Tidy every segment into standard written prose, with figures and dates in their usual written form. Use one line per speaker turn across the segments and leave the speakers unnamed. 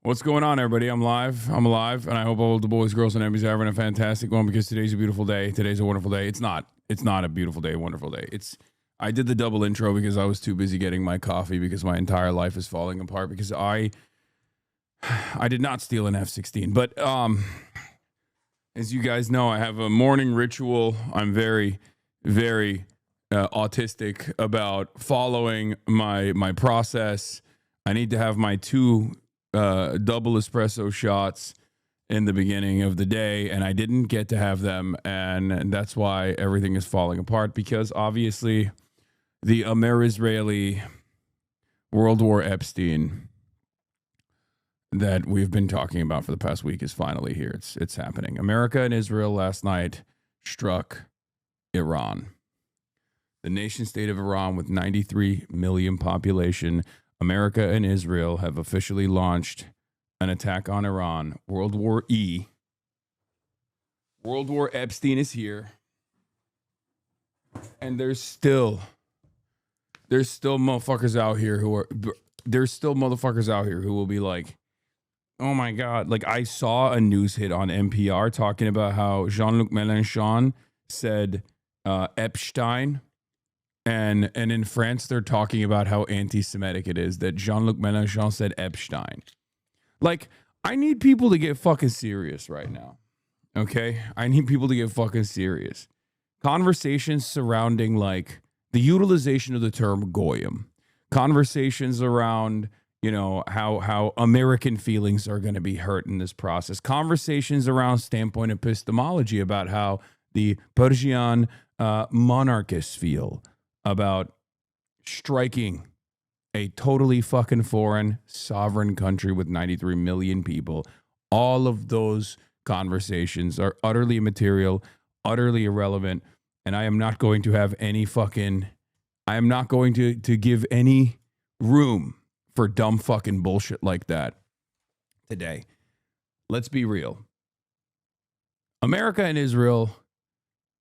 What's going on, everybody? I'm live. I'm alive, and I hope all the boys, girls, and Emmys are having a fantastic one because today's a beautiful day. Today's a wonderful day. It's not. It's not a beautiful day, a wonderful day. I did the double intro because I was too busy getting my coffee because my entire life is falling apart because I did not steal an F-16. But as you guys know, I have a morning ritual. I'm very, very autistic about following my process. I need to have my two double espresso shots in the beginning of the day, and I didn't get to have them, and that's why everything is falling apart, because obviously the Amer-Israeli World War Epstein that we've been talking about for the past week is finally here. It's happening. America and Israel last night struck Iran. The nation state of Iran, with 93 million population, America and Israel have officially launched an attack on Iran. World War E. World War Epstein is here. And there's still motherfuckers out here who will be like, oh my God. Like, I saw a news hit on NPR talking about how Jean-Luc Mélenchon said Epstein. And in France, they're talking about how anti-Semitic it is that Jean-Luc Mélenchon said Epstein. Like, I need people to get fucking serious right now. Okay? I need people to get fucking serious. Conversations surrounding, like, the utilization of the term goyim. Conversations around, you know, how American feelings are going to be hurt in this process. Conversations around standpoint epistemology about how the Persian monarchists feel about striking a totally fucking foreign sovereign country with 93 million people. All of those conversations are utterly immaterial, utterly irrelevant, and I am not going to have any fucking, I am not going to give any room for dumb fucking bullshit like that today. Let's be real. America and Israel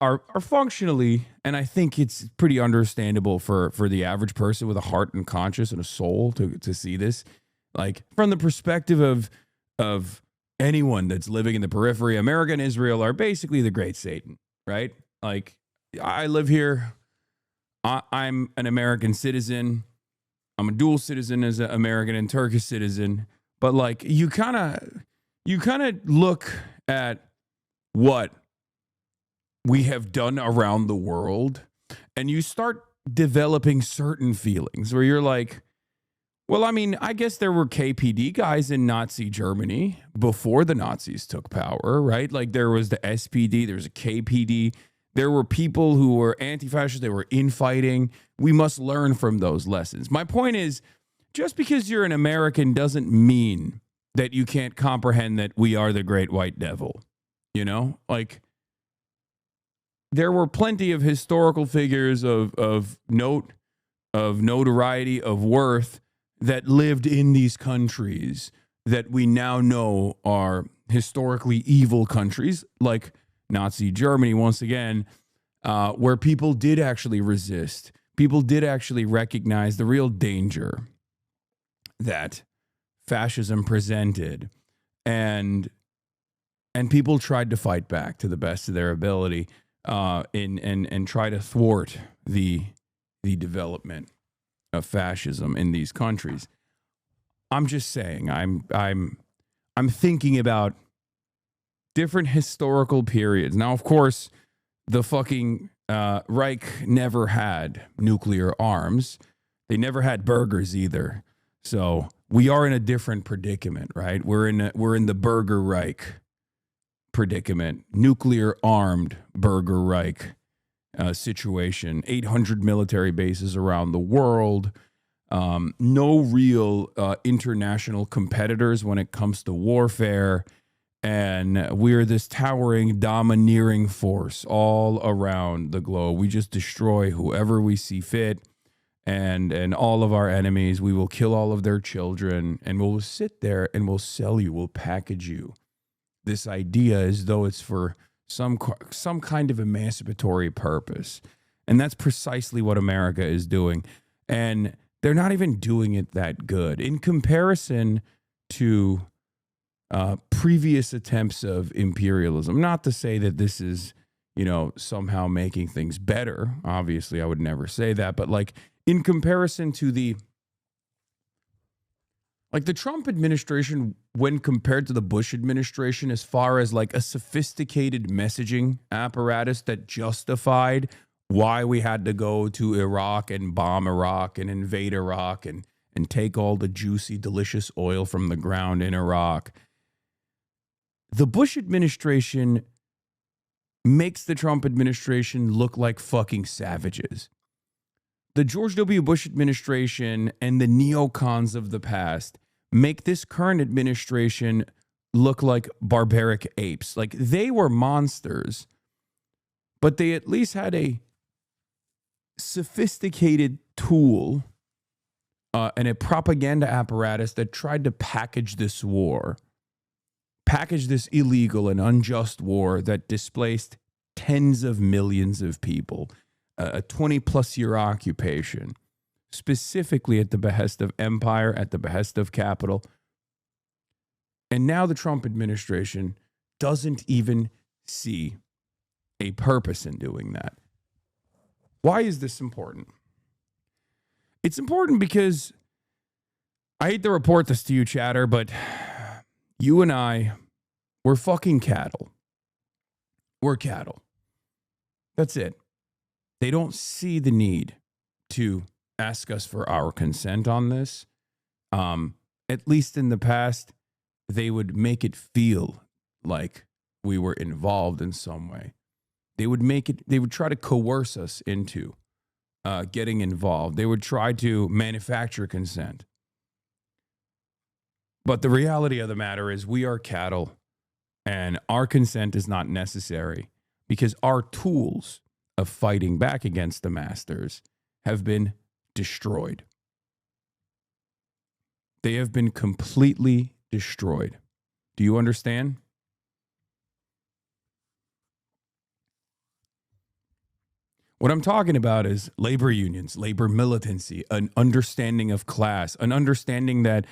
are functionally, and I think it's pretty understandable for the average person with a heart and conscience and a soul to see this. Like, from the perspective of anyone that's living in the periphery, America and Israel are basically the great Satan, right? Like, I live here. I'm an American citizen. I'm a dual citizen as an American and Turkish citizen. But, like, you kind of look at what we have done around the world, and you start developing certain feelings where you're like, well, I mean, I guess there were KPD guys in Nazi Germany before the Nazis took power, right? Like, there was the SPD, there was a KPD, there were people who were anti-fascist, they were infighting. We must learn from those lessons. My point is, just because you're an American doesn't mean that you can't comprehend that we are the great white devil, you know? Like, there were plenty of historical figures of note, of notoriety, of worth that lived in these countries that we now know are historically evil countries, like Nazi Germany, once again, where people did actually resist. People did actually recognize the real danger that fascism presented, and people tried to fight back to the best of their ability. And try to thwart the development of fascism in these countries. I'm just saying, I'm thinking about different historical periods. Now, of course, the fucking Reich never had nuclear arms. They never had burgers either. So we are in a different predicament, right? We're in the Burger Reich predicament, nuclear armed Burger Reich situation, 800 military bases around the world, no real international competitors when it comes to warfare, and we're this towering, domineering force all around the globe. We just destroy whoever we see fit, and all of our enemies. We will kill all of their children, and we'll sit there and we'll sell you, we'll package you this idea as though it's for some kind of emancipatory purpose. And that's precisely what America is doing. And they're not even doing it that good. In comparison to previous attempts of imperialism. Not to say that this is, somehow making things better. Obviously, I would never say that. But like in comparison to the Trump administration, when compared to the Bush administration, as far as like a sophisticated messaging apparatus that justified why we had to go to Iraq and bomb Iraq and invade Iraq and take all the juicy, delicious oil from the ground in Iraq. The Bush administration makes the Trump administration look like fucking savages. The George W. Bush administration and the neocons of the past make this current administration look like barbaric apes. Like they were monsters, but they at least had a sophisticated tool and a propaganda apparatus that tried to package this illegal and unjust war that displaced tens of millions of people, a 20-plus year occupation, specifically at the behest of empire, at the behest of capital. And now the Trump administration doesn't even see a purpose in doing that. Why is this important? It's important because I hate to report this to you, chatter, but you and I, we're fucking cattle. We're cattle. That's it. They don't see the need to ask us for our consent on this. At least in the past, they would make it feel like we were involved in some way. They would try to coerce us into getting involved. They would try to manufacture consent. But the reality of the matter is we are cattle and our consent is not necessary because our tools of fighting back against the masters have been destroyed. They have been completely destroyed. Do you understand? What I'm talking about is labor unions, labor militancy, an understanding of class, an understanding that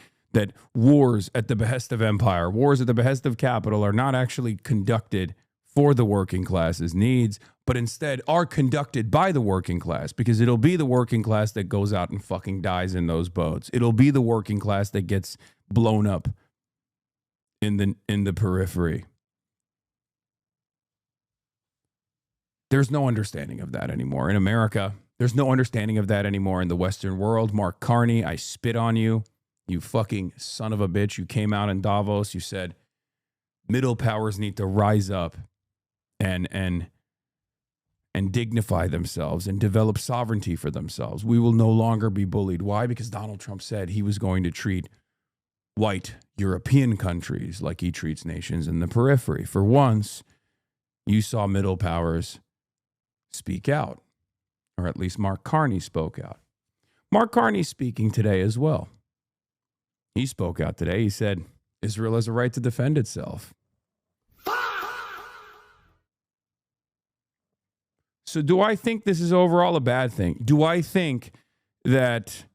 wars at the behest of empire, wars at the behest of capital are not actually conducted for the working class's needs, but instead are conducted by the working class, because it'll be the working class that goes out and fucking dies in those boats. It'll be the working class that gets blown up in the periphery. There's no understanding of that anymore in America. There's no understanding of that anymore in the Western world. Mark Carney, I spit on you. You fucking son of a bitch. You came out in Davos. You said middle powers need to rise up and dignify themselves and develop sovereignty for themselves. We will no longer be bullied. Why? Because Donald Trump said he was going to treat white European countries like he treats nations in the periphery. For once, you saw middle powers speak out, or at least Mark Carney spoke out. Mark Carney's speaking today as well. He spoke out today. He said, Israel has a right to defend itself. So do I think this is overall a bad thing? Do I think that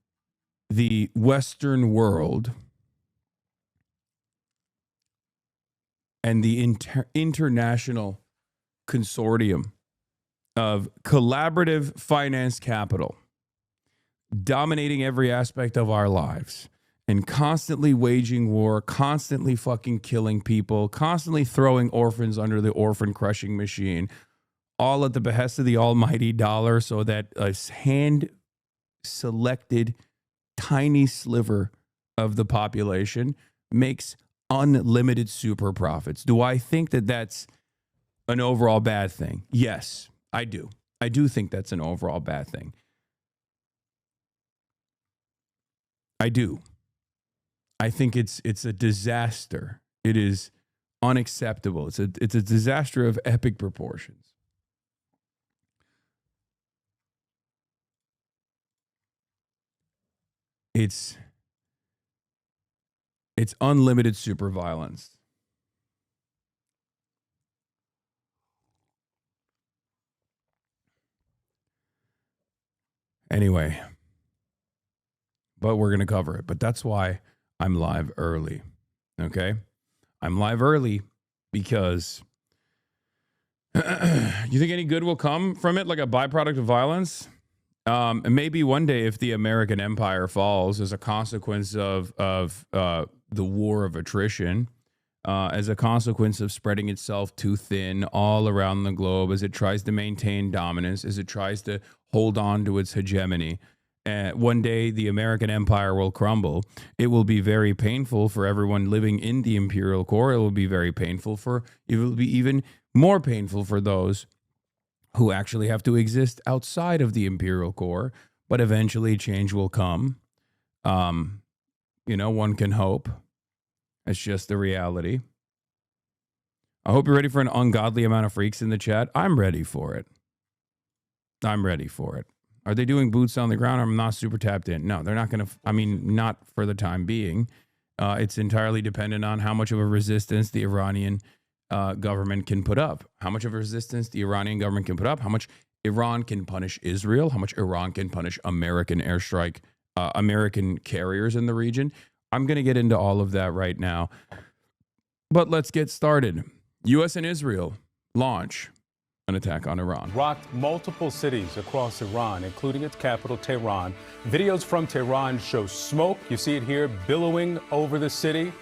the Western world and the international consortium of collaborative finance capital dominating every aspect of our lives and constantly waging war, constantly fucking killing people, constantly throwing orphans under the orphan crushing machine, all at the behest of the almighty dollar, so that a hand-selected tiny sliver of the population makes unlimited super profits. Do I think that that's an overall bad thing? Yes, I do. I do think that's an overall bad thing. I do. I think it's a disaster. It is unacceptable. It's a disaster of epic proportions. It's unlimited super violence. Anyway, but we're going to cover it. But that's why I'm live early. Okay? I'm live early because you think any good will come from it, like a byproduct of violence? And maybe one day, if the American empire falls as a consequence of the war of attrition, as a consequence of spreading itself too thin all around the globe, as it tries to maintain dominance, as it tries to hold on to its hegemony, one day the American empire will crumble. It will be very painful for everyone living in the imperial core. It will be very painful it will be even more painful for those who actually have to exist outside of the imperial core, but eventually change will come. One can hope. It's just the reality. I hope you're ready for an ungodly amount of freaks in the chat. I'm ready for it. Are they doing boots on the ground? I'm not super tapped in. No, they're not going to. Not for the time being. It's entirely dependent on how much of a resistance the Iranian government can put up. How much of a resistance the Iranian government can put up. How much Iran can punish Israel. How much Iran can punish American airstrike, American carriers in the region. I'm going to get into all of that right now. But let's get started. U.S. and Israel launch an attack on Iran.
Rocked multiple cities across Iran, including its capital, Tehran. Videos from Tehran show smoke. You see it here billowing over the city.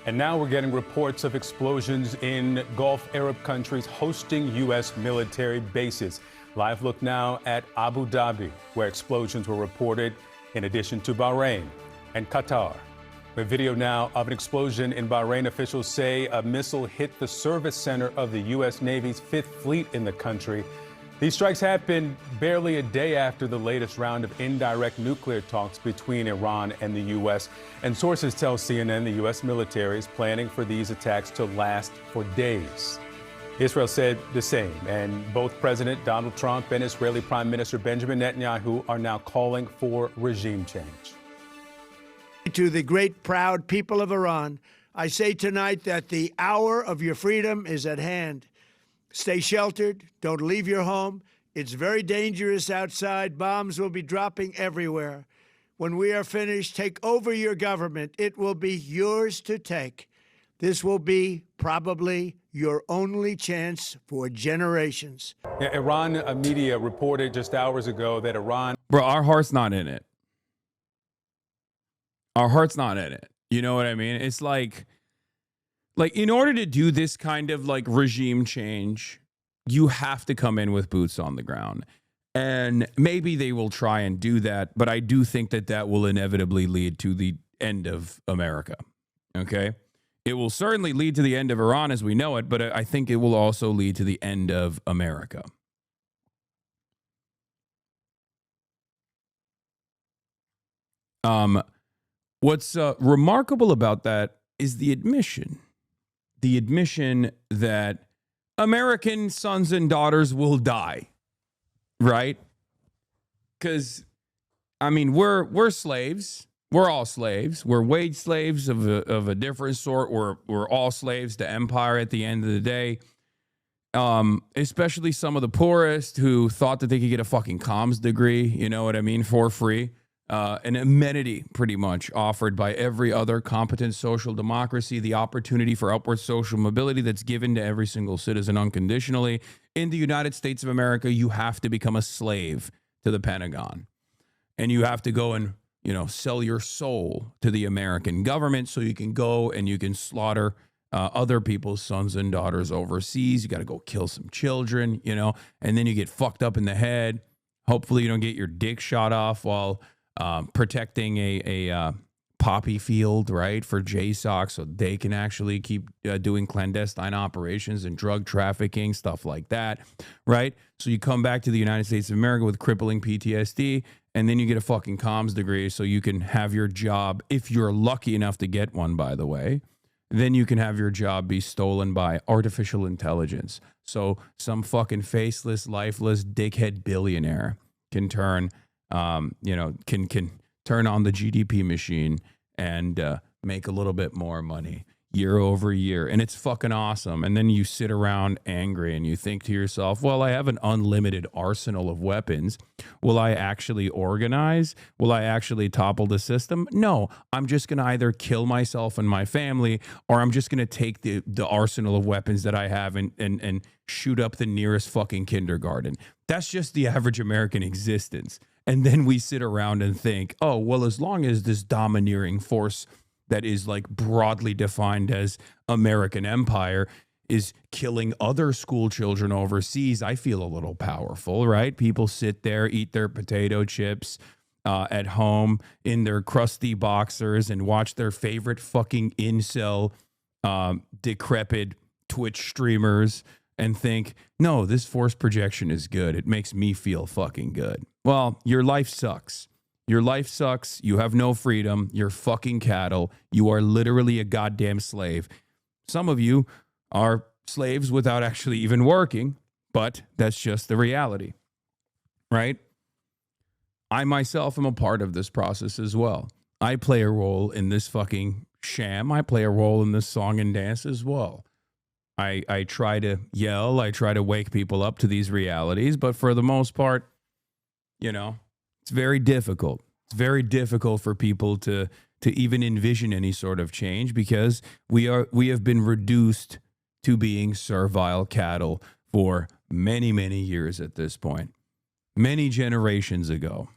And now we're getting reports of explosions in Gulf Arab countries hosting U.S. military bases. Live look now at Abu Dhabi, where explosions were reported, in addition to Bahrain and Qatar. A video now of an explosion in Bahrain. Officials say a missile hit the service center of the U.S. Navy's Fifth Fleet in the country. These strikes happen barely a day after the latest round of indirect nuclear talks between Iran and the U.S. And sources tell CNN the U.S. military is planning for these attacks to last for days. Israel said the same, and both President Donald Trump and Israeli Prime Minister Benjamin Netanyahu are now calling for regime change.
To the great, proud people of Iran, I say tonight that the hour of your freedom is at hand. Stay sheltered. Don't leave your home. It's very dangerous outside. Bombs will be dropping everywhere. When we are finished, take over your government. It will be yours to take. This will be probably your only chance for generations.
Yeah, Iran media reported just hours ago that Iran...
Bro, our heart's not in it. Our heart's not in it. You know what I mean? It's like in order to do this kind of like regime change, you have to come in with boots on the ground. And maybe they will try and do that, but I do think that will inevitably lead to the end of America. Okay? It will certainly lead to the end of Iran as we know it, but I think it will also lead to the end of America. What's remarkable about that is the admission that American sons and daughters will die, right? Because, we're slaves. We're all slaves. We're wage slaves of a different sort. We're all slaves to empire at the end of the day. Especially some of the poorest who thought that they could get a fucking comms degree, you know what I mean, for free. An amenity pretty much offered by every other competent social democracy, the opportunity for upward social mobility that's given to every single citizen unconditionally. In the United States of America, you have to become a slave to the Pentagon, and you have to go and, sell your soul to the American government so you can go and you can slaughter other people's sons and daughters overseas. You got to go kill some children, and then you get fucked up in the head. Hopefully you don't get your dick shot off while protecting a poppy field, right, for JSOC so they can actually keep doing clandestine operations and drug trafficking, stuff like that, right? So you come back to the United States of America with crippling PTSD, and then you get a fucking comms degree so you can have your job, if you're lucky enough to get one, by the way, then you can have your job be stolen by artificial intelligence. So some fucking faceless, lifeless, dickhead billionaire can turn can turn on the GDP machine and make a little bit more money. year over year, and it's fucking awesome. And then you sit around angry and you think to yourself, well, I have an unlimited arsenal of weapons. Will I actually organize? Will I actually topple the system? No, I'm just going to either kill myself and my family, or I'm just going to take the arsenal of weapons that I have and shoot up the nearest fucking kindergarten. That's just the average American existence. And then we sit around and think, oh, well, as long as this domineering force that is like broadly defined as American empire is killing other school children overseas, I feel a little powerful, right? People sit there, eat their potato chips at home in their crusty boxers and watch their favorite fucking incel, decrepit Twitch streamers and think, no, this force projection is good. It makes me feel fucking good. Well, your life sucks. Your life sucks. You have no freedom. You're fucking cattle. You are literally a goddamn slave. Some of you are slaves without actually even working, but that's just the reality, right? I myself am a part of this process as well. I play a role in this fucking sham. I play a role in this song and dance as well. I try to yell. I try to wake people up to these realities, but for the most part, you know, it's very difficult. It's very difficult for people to even envision any sort of change because we have been reduced to being servile cattle for many, many years at this point. Many generations ago.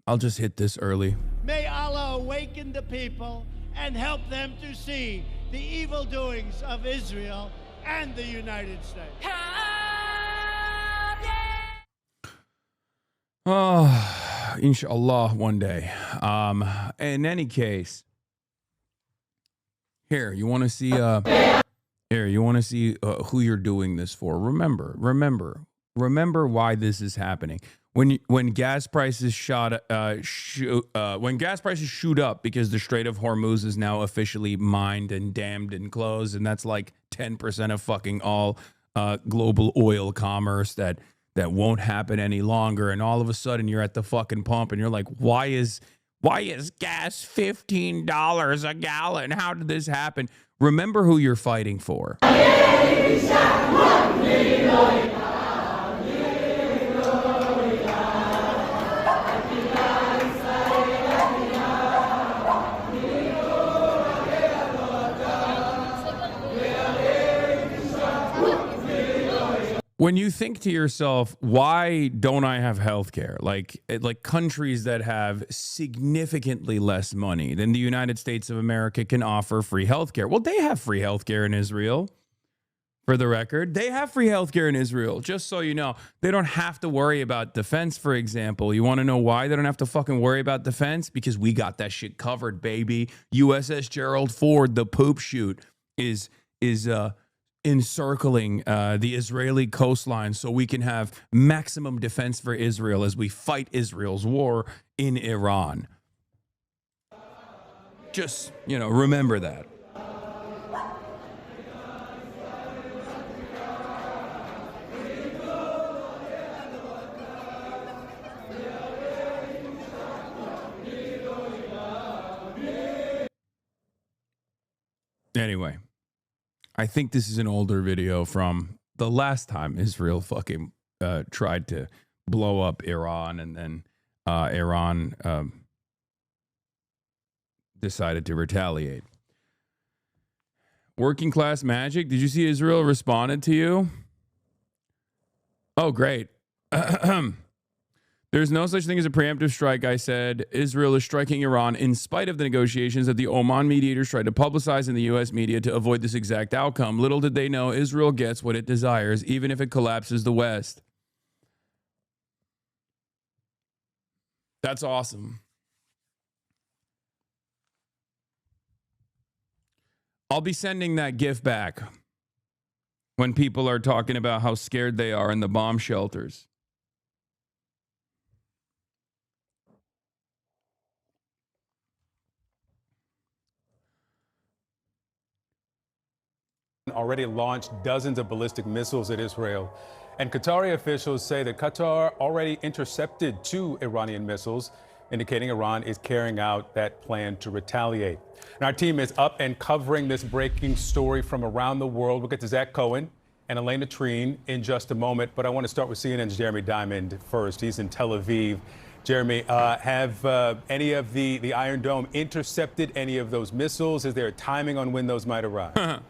I'll just hit this early.
May Allah awaken the people and help them to see the evil doings of Israel and the United States.
Oh, inshallah, one day. In any case, here, you want to see who you're doing this for. Remember why this is happening. When gas prices shoot up because the Strait of Hormuz is now officially mined and dammed and closed, and that's like 10% of fucking all global oil commerce that won't happen any longer. And all of a sudden you're at the fucking pump and you're like, why is gas $15 a gallon? How did this happen? Remember who you're fighting for. When you think to yourself, why don't I have healthcare? Like countries that have significantly less money than the United States of America can offer free healthcare. Well, they have free healthcare in Israel. For the record, they have free healthcare in Israel. Just so you know, they don't have to worry about defense, for example. You want to know why they don't have to fucking worry about defense? Because we got that shit covered, baby. USS Gerald Ford, the poop chute, is encircling the Israeli coastline so we can have maximum defense for Israel as we fight Israel's war in Iran. Just, remember that. Anyway, I think this is an older video from the last time Israel fucking tried to blow up Iran, and then Iran decided to retaliate. Working class magic. Did you see Israel responded to you? Oh, great. There's no such thing as a preemptive strike, I said. Israel is striking Iran in spite of the negotiations that the Oman mediators tried to publicize in the U.S. media to avoid this exact outcome. Little did they know Israel gets what it desires, even if it collapses the West. That's awesome. I'll be sending that GIF back when people are talking about how scared they are in the bomb shelters.
Already launched dozens of ballistic missiles at Israel. And Qatari officials say that Qatar already intercepted 2 Iranian missiles indicating Iran is carrying out that plan to retaliate. And our team is up and covering this breaking story from around the world. We'll get to Zach Cohen and Elena Treen in just a moment, but I want to start with CNN's Jeremy Diamond first. He's in Tel Aviv. Jeremy, have any of the Iron Dome intercepted any of those missiles? Is there a timing on when those might arrive?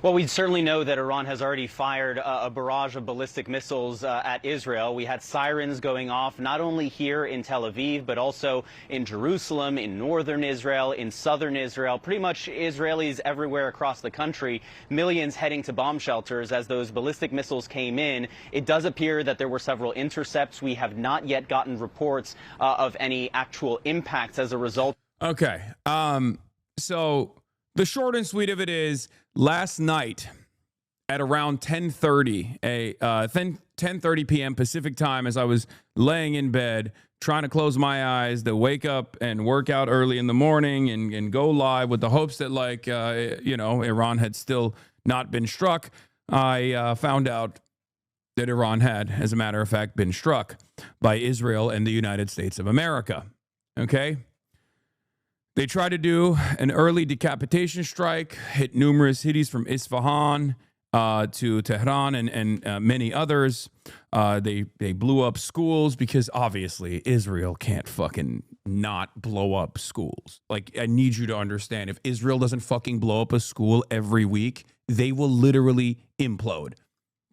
Well, we certainly know that Iran has already fired a barrage of ballistic missiles at Israel. We had sirens going off not only here in Tel Aviv, but also in Jerusalem, in northern Israel, in southern Israel, pretty much Israelis everywhere across the country, millions heading to bomb shelters as those ballistic missiles came in. It does appear that there were several intercepts. We have not yet gotten reports of any actual impacts as a result.
Okay. So the short and sweet of it is, last night at around 10:30 p.m. Pacific time, as I was laying in bed trying to close my eyes to wake up and work out early in the morning and go live with the hopes that, like, Iran had still not been struck, I found out that Iran had, as a matter of fact, been struck by Israel and the United States of America. Okay? They tried to do an early decapitation strike, hit numerous cities from Isfahan to Tehran and many others. They blew up schools because obviously Israel can't fucking not blow up schools. Like, I need you to understand, if Israel doesn't fucking blow up a school every week, they will literally implode.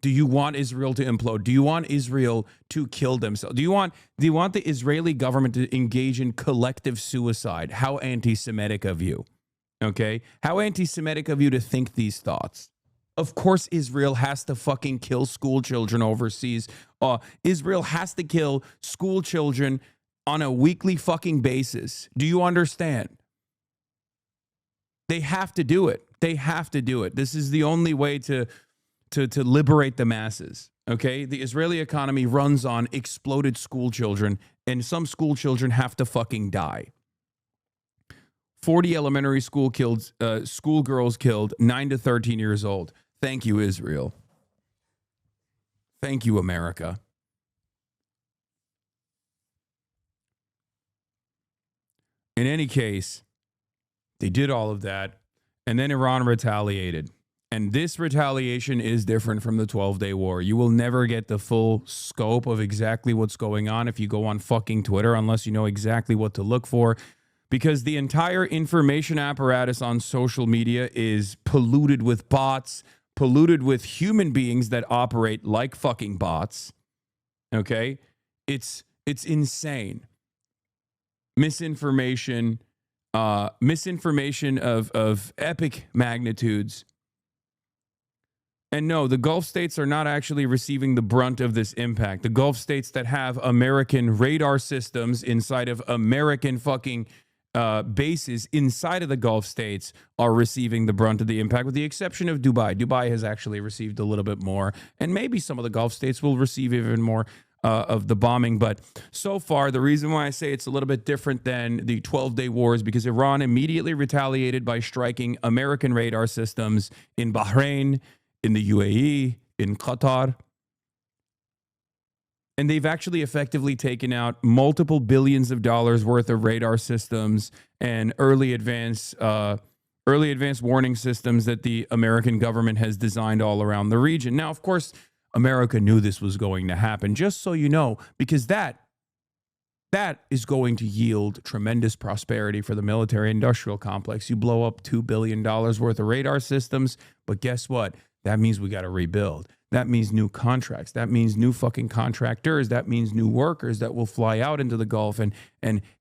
Do you want Israel to implode? Do you want Israel to kill themselves? Do you want the Israeli government to engage in collective suicide? How anti-Semitic of you. Okay? How anti-Semitic of you to think these thoughts. Of course Israel has to fucking kill school children overseas. Israel has to kill school children on a weekly fucking basis. Do you understand? They have to do it. They have to do it. This is the only way to liberate the masses, okay? The Israeli economy runs on exploded school children, and some school children have to fucking die. 40 elementary schoolgirls killed, 9 to 13 years old. Thank you, Israel. Thank you, America. In any case, they did all of that, and then Iran retaliated. And this retaliation is different from the 12-day war. You will never get the full scope of exactly what's going on if you go on fucking Twitter, unless you know exactly what to look for, because the entire information apparatus on social media is polluted with bots, polluted with human beings that operate like fucking bots. Okay? It's insane. Misinformation of epic magnitudes. And no, the Gulf states are not actually receiving the brunt of this impact. The Gulf states that have American radar systems inside of American fucking bases inside of the Gulf states are receiving the brunt of the impact, with the exception of Dubai. Dubai has actually received a little bit more, and maybe some of the Gulf states will receive even more of the bombing. But so far, the reason why I say it's a little bit different than the 12-day war is because Iran immediately retaliated by striking American radar systems in Bahrain, in the UAE, in Qatar. And they've actually effectively taken out multiple billions of dollars worth of radar systems and early advance warning systems that the American government has designed all around the region. Now, of course, America knew this was going to happen, just so you know, because that is going to yield tremendous prosperity for the military-industrial complex. You blow up $2 billion worth of radar systems, but guess what? That means we got to rebuild. That means new contracts. That means new fucking contractors. That means new workers that will fly out into the Gulf and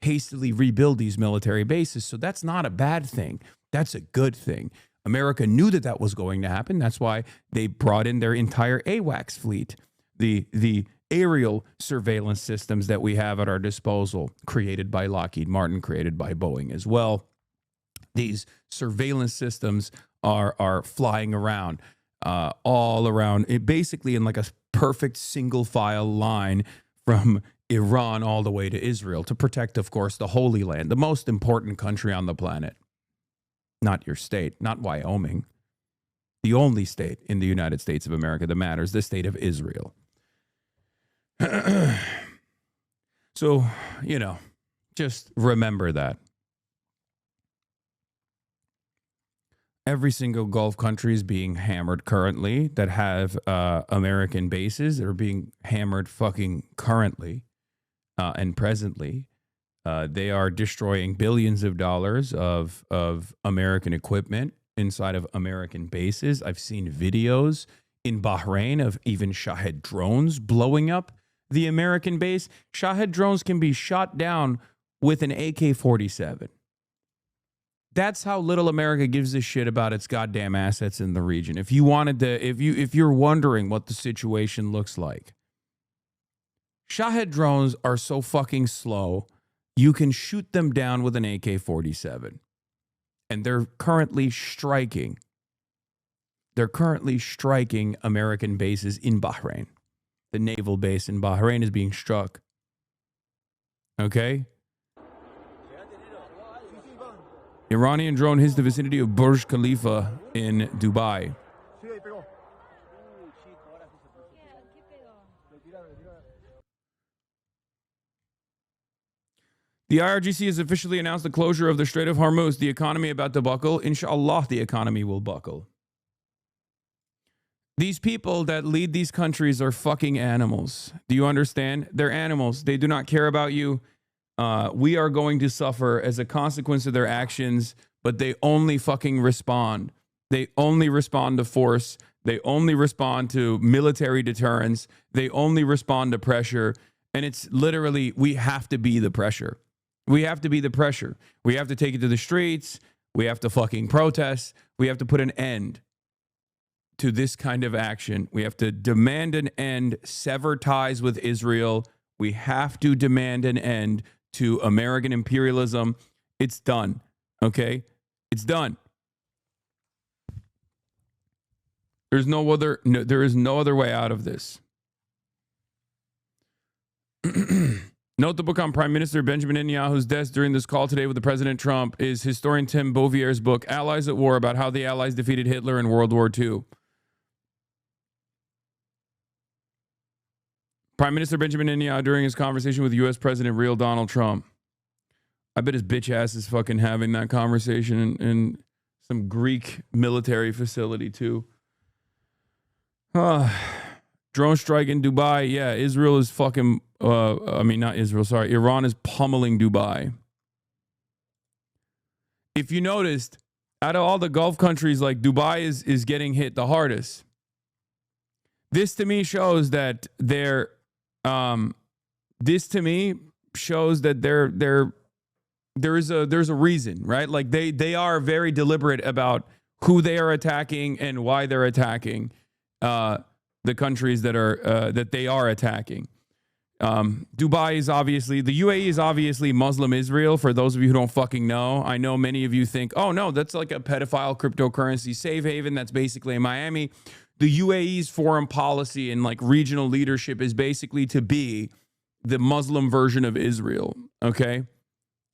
hastily rebuild these military bases. So that's not a bad thing. That's a good thing. America knew that was going to happen. That's why they brought in their entire AWACS fleet, the aerial surveillance systems that we have at our disposal, created by Lockheed Martin, created by Boeing as well. These surveillance systems are flying around. All around, basically in like a perfect single file line from Iran all the way to Israel to protect, of course, the Holy Land, the most important country on the planet. Not your state, not Wyoming. The only state in the United States of America that matters, the state of Israel. So, just remember that. Every single Gulf country is being hammered currently that have American bases that are being hammered fucking currently and presently. They are destroying billions of dollars of American equipment inside of American bases. I've seen videos in Bahrain of even Shahed drones blowing up the American base. Shahed drones can be shot down with an AK-47. That's how little America gives a shit about its goddamn assets in the region. If you wanted to, if you're wondering what the situation looks like, Shahed drones are so fucking slow, you can shoot them down with an AK-47. And they're currently striking. They're currently striking American bases in Bahrain. The naval base in Bahrain is being struck. Okay? Iranian drone hits the vicinity of Burj Khalifa in Dubai. The IRGC has officially announced the closure of the Strait of Hormuz. The economy about to buckle. Inshallah, the economy will buckle. These people that lead these countries are fucking animals. Do you understand? They're animals. They do not care about you. We are going to suffer as a consequence of their actions, but they only fucking respond. They only respond to force. They only respond to military deterrence. They only respond to pressure. And it's literally, we have to be the pressure. We have to be the pressure. We have to take it to the streets. We have to fucking protest. We have to put an end to this kind of action. We have to demand an end, sever ties with Israel. We have to demand an end to American imperialism. It's done. Okay? It's done. There is no other way out of this. Note the book on Prime Minister Benjamin Netanyahu's desk during this call today with the President Trump is historian Tim Bouvier's book, Allies at War, about how the Allies defeated Hitler in World War II. Prime Minister Benjamin Netanyahu during his conversation with U.S. President real Donald Trump. I bet his bitch ass is fucking having that conversation in some Greek military facility too. Drone strike in Dubai. Yeah, Israel is fucking, not Israel, sorry. Iran is pummeling Dubai. If you noticed, out of all the Gulf countries, like Dubai is getting hit the hardest. This to me shows that there's a reason, right? Like they are very deliberate about who they are attacking and why they're attacking the countries that they are attacking. Dubai is obviously, the UAE is obviously Muslim Israel. For those of you who don't fucking know, I know many of you think, oh no, that's like a pedophile cryptocurrency safe haven. That's basically Miami. The UAE's foreign policy and like regional leadership is basically to be the Muslim version of Israel. Okay.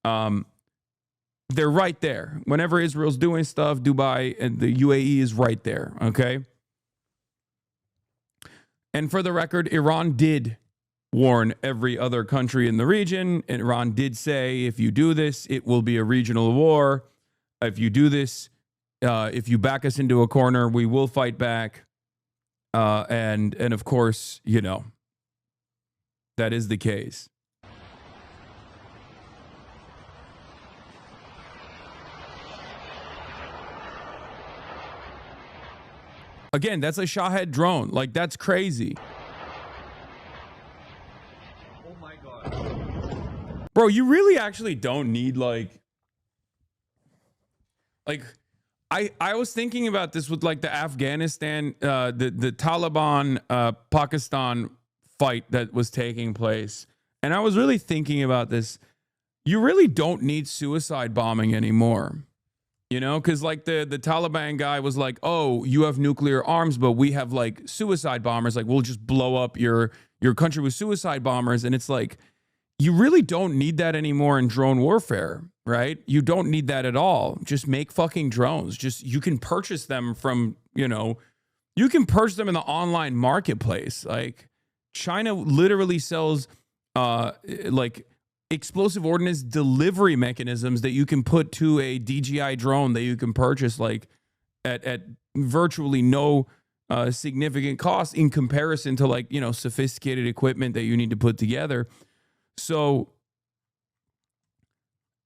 They're right there. Whenever Israel's doing stuff, Dubai and the UAE is right there. Okay. And for the record, Iran did warn every other country in the region. And Iran did say, if you do this, it will be a regional war. If you do this, if you back us into a corner, we will fight back. And of course, that is the case. Again, that's a Shahed drone. Like, that's crazy. Oh my God. Bro, you really actually don't need like I was thinking about this with like the Afghanistan, the Taliban, Pakistan fight that was taking place. And I was really thinking about this. You really don't need suicide bombing anymore. Because like the Taliban guy was like, oh, you have nuclear arms, but we have like suicide bombers. Like, we'll just blow up your country with suicide bombers. And it's like, you really don't need that anymore in drone warfare, right? You don't need that at all. Just make fucking drones. You can purchase them from, you can purchase them in the online marketplace. Like, China literally sells like explosive ordnance delivery mechanisms that you can put to a DJI drone that you can purchase like at virtually no significant cost in comparison to like, you know, sophisticated equipment that you need to put together. So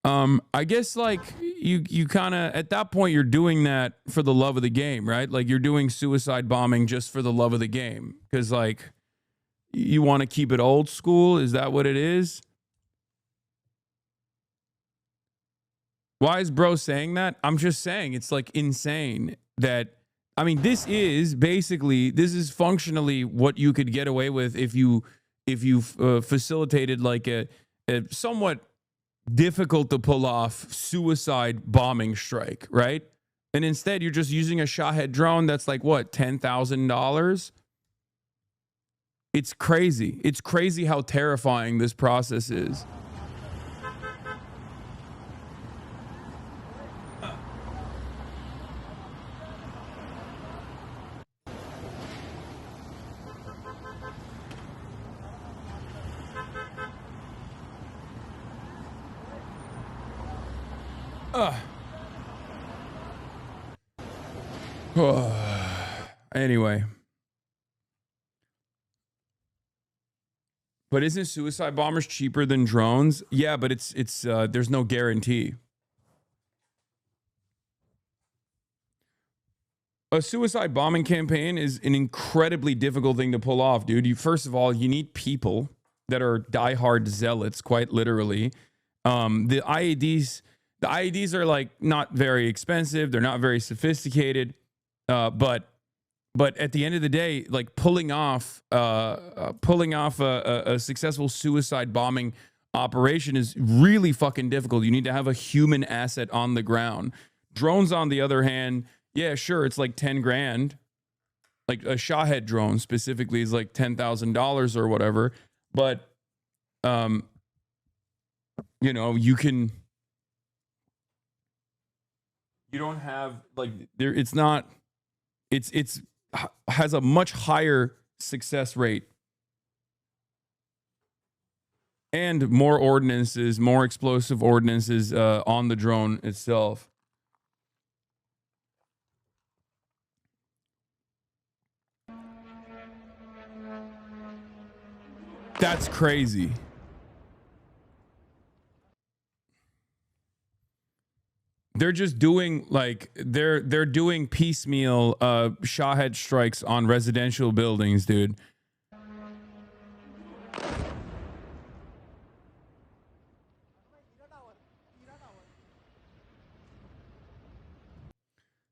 I guess like you kind of at that point you're doing that for the love of the game, right? Like you're doing suicide bombing just for the love of the game because like you want to keep it old school. Is that what it is? Why is bro saying that? I'm just saying it's like insane that, I mean, this is functionally what you could get away with if you facilitated like a somewhat difficult to pull off suicide bombing strike, right? And instead you're just using a Shahed drone that's like what, $10,000? It's crazy. It's crazy how terrifying this process is. Anyway. But isn't suicide bombers cheaper than drones? Yeah, but it's there's no guarantee. A suicide bombing campaign is an incredibly difficult thing to pull off, dude. First of all, you need people that are diehard zealots, quite literally. The IEDs are like not very expensive. They're not very sophisticated. But at the end of the day, like pulling off a successful suicide bombing operation is really fucking difficult. You need to have a human asset on the ground. Drones, on the other hand, yeah, sure, it's like 10 grand. Like a Shahed drone specifically is like $10,000 or whatever. But, you know, you don't have like there. It's not. It's has a much higher success rate and more ordnances, more explosive ordnances on the drone itself. That's crazy. They're just doing like they're doing piecemeal Shahed strikes on residential buildings, dude.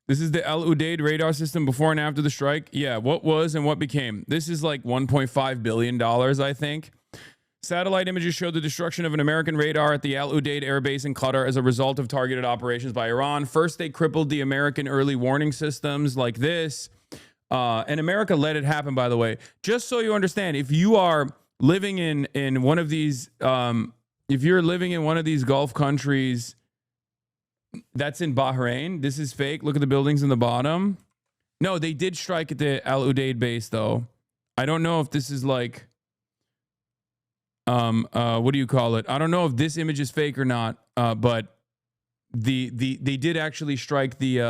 This is the Al Udeid radar system before and after the strike. Yeah, what was and what became. This is like $1.5 billion, I think. Satellite images show the destruction of an American radar at the Al Udeid Air Base in Qatar as a result of targeted operations by Iran. First, they crippled the American early warning systems like this. And America let it happen, by the way. Just so you understand, if you are living in one of these, if you're living in one of these Gulf countries, that's in Bahrain. This is fake. Look at the buildings in the bottom. No, they did strike at the Al Udeid base, though. I don't know if this is like, what do you call it? I don't know if this image is fake or not. But they did actually strike the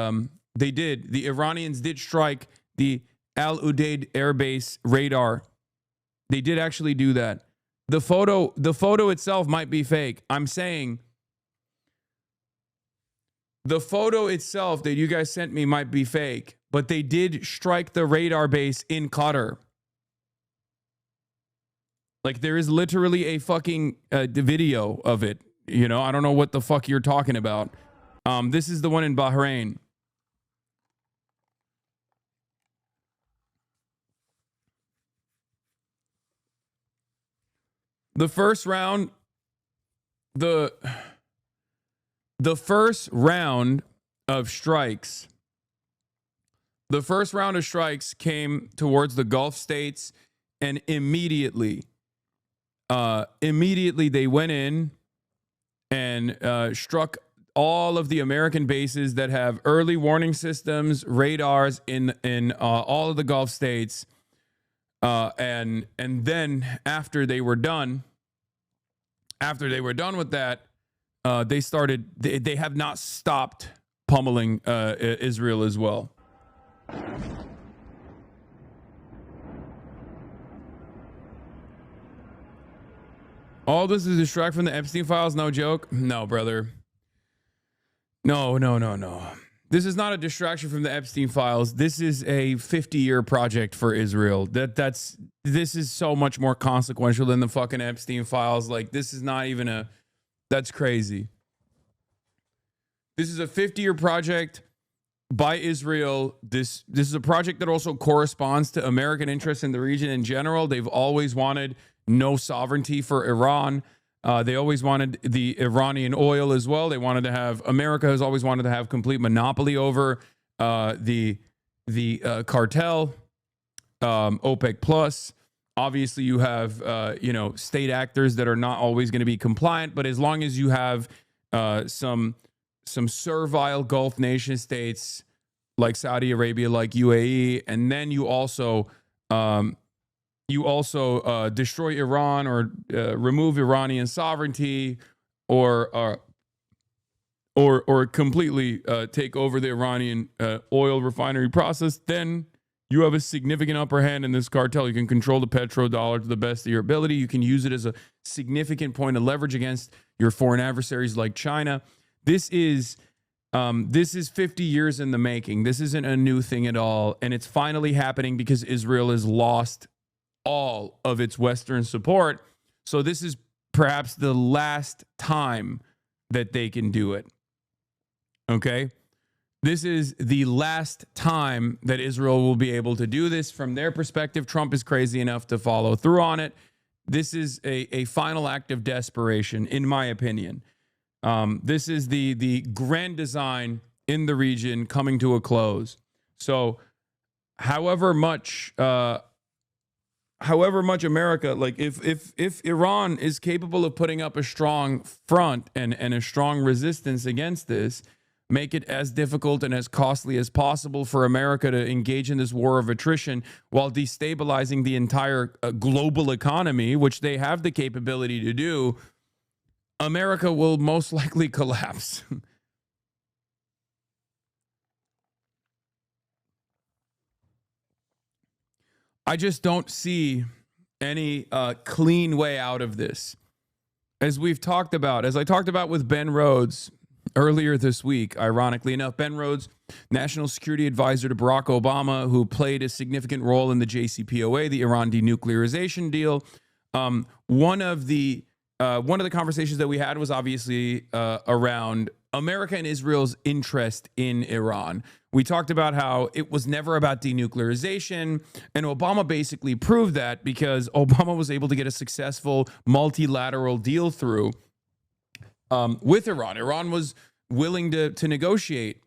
Iranians did strike the Al Udeid Air Base radar. They did actually do that. The photo itself might be fake. I'm saying the photo itself that you guys sent me might be fake, but they did strike the radar base in Qatar. Like there is literally a fucking video of it. You know, I don't know what the fuck you're talking about. This is the one in Bahrain. The first round, the first round of strikes came towards the Gulf states, and immediately they went in and struck all of the American bases that have early warning systems, radars in all of the Gulf states. And then after they were done, after they were done with that, they have not stopped pummeling Israel as well. All this is a distract from the Epstein files? No joke? No, brother. No. This is not a distraction from the Epstein files. This is a 50-year project for Israel. This is so much more consequential than the fucking Epstein files. Like, this is not even that's crazy. This is a 50-year project by Israel. This is a project that also corresponds to American interests in the region in general. They've always wanted no sovereignty for Iran. They always wanted the Iranian oil as well. America has always wanted to have complete monopoly over the cartel, OPEC plus. Obviously, you have state actors that are not always going to be compliant, but as long as you have some servile Gulf nation states like Saudi Arabia, like UAE, and then you also destroy Iran or remove Iranian sovereignty or completely take over the Iranian oil refinery process, then you have a significant upper hand in this cartel. You can control the petrodollar to the best of your ability. You can use it as a significant point of leverage against your foreign adversaries like China. This is 50 years in the making. This isn't a new thing at all, and it's finally happening because Israel has lost all of its Western support. So this is perhaps the last time that they can do it. Okay? This is the last time that Israel will be able to do this. From their perspective, Trump is crazy enough to follow through on it. This is a final act of desperation, in my opinion. This is the grand design in the region coming to a close. So however much America, like if Iran is capable of putting up a strong front and a strong resistance against this, make it as difficult and as costly as possible for America to engage in this war of attrition while destabilizing the entire global economy, which they have the capability to do, America will most likely collapse. I just don't see any clean way out of this. As I talked about with Ben Rhodes earlier this week, ironically enough, Ben Rhodes, National Security Advisor to Barack Obama, who played a significant role in the JCPOA, the Iran denuclearization deal. One of the conversations that we had was obviously around America and Israel's interest in Iran. We talked about how it was never about denuclearization, and Obama basically proved that because Obama was able to get a successful multilateral deal through with Iran. Iran was willing to negotiate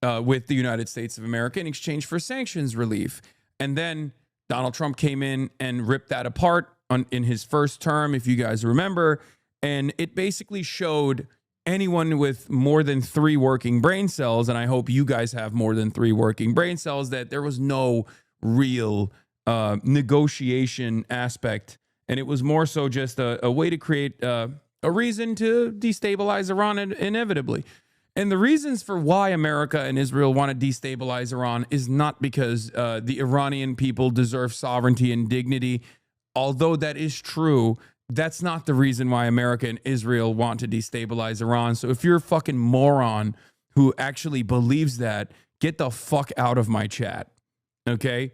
with the United States of America in exchange for sanctions relief. And then Donald Trump came in and ripped that apart in his first term, if you guys remember. And it basically showed anyone with more than 3 working brain cells, and I hope you guys have more than 3 working brain cells, that there was no real negotiation aspect. And it was more so just a way to create a reason to destabilize Iran inevitably. And the reasons for why America and Israel want to destabilize Iran is not because the Iranian people deserve sovereignty and dignity. Although that is true, that's not the reason why America and Israel want to destabilize Iran. So if you're a fucking moron who actually believes that, get the fuck out of my chat. Okay?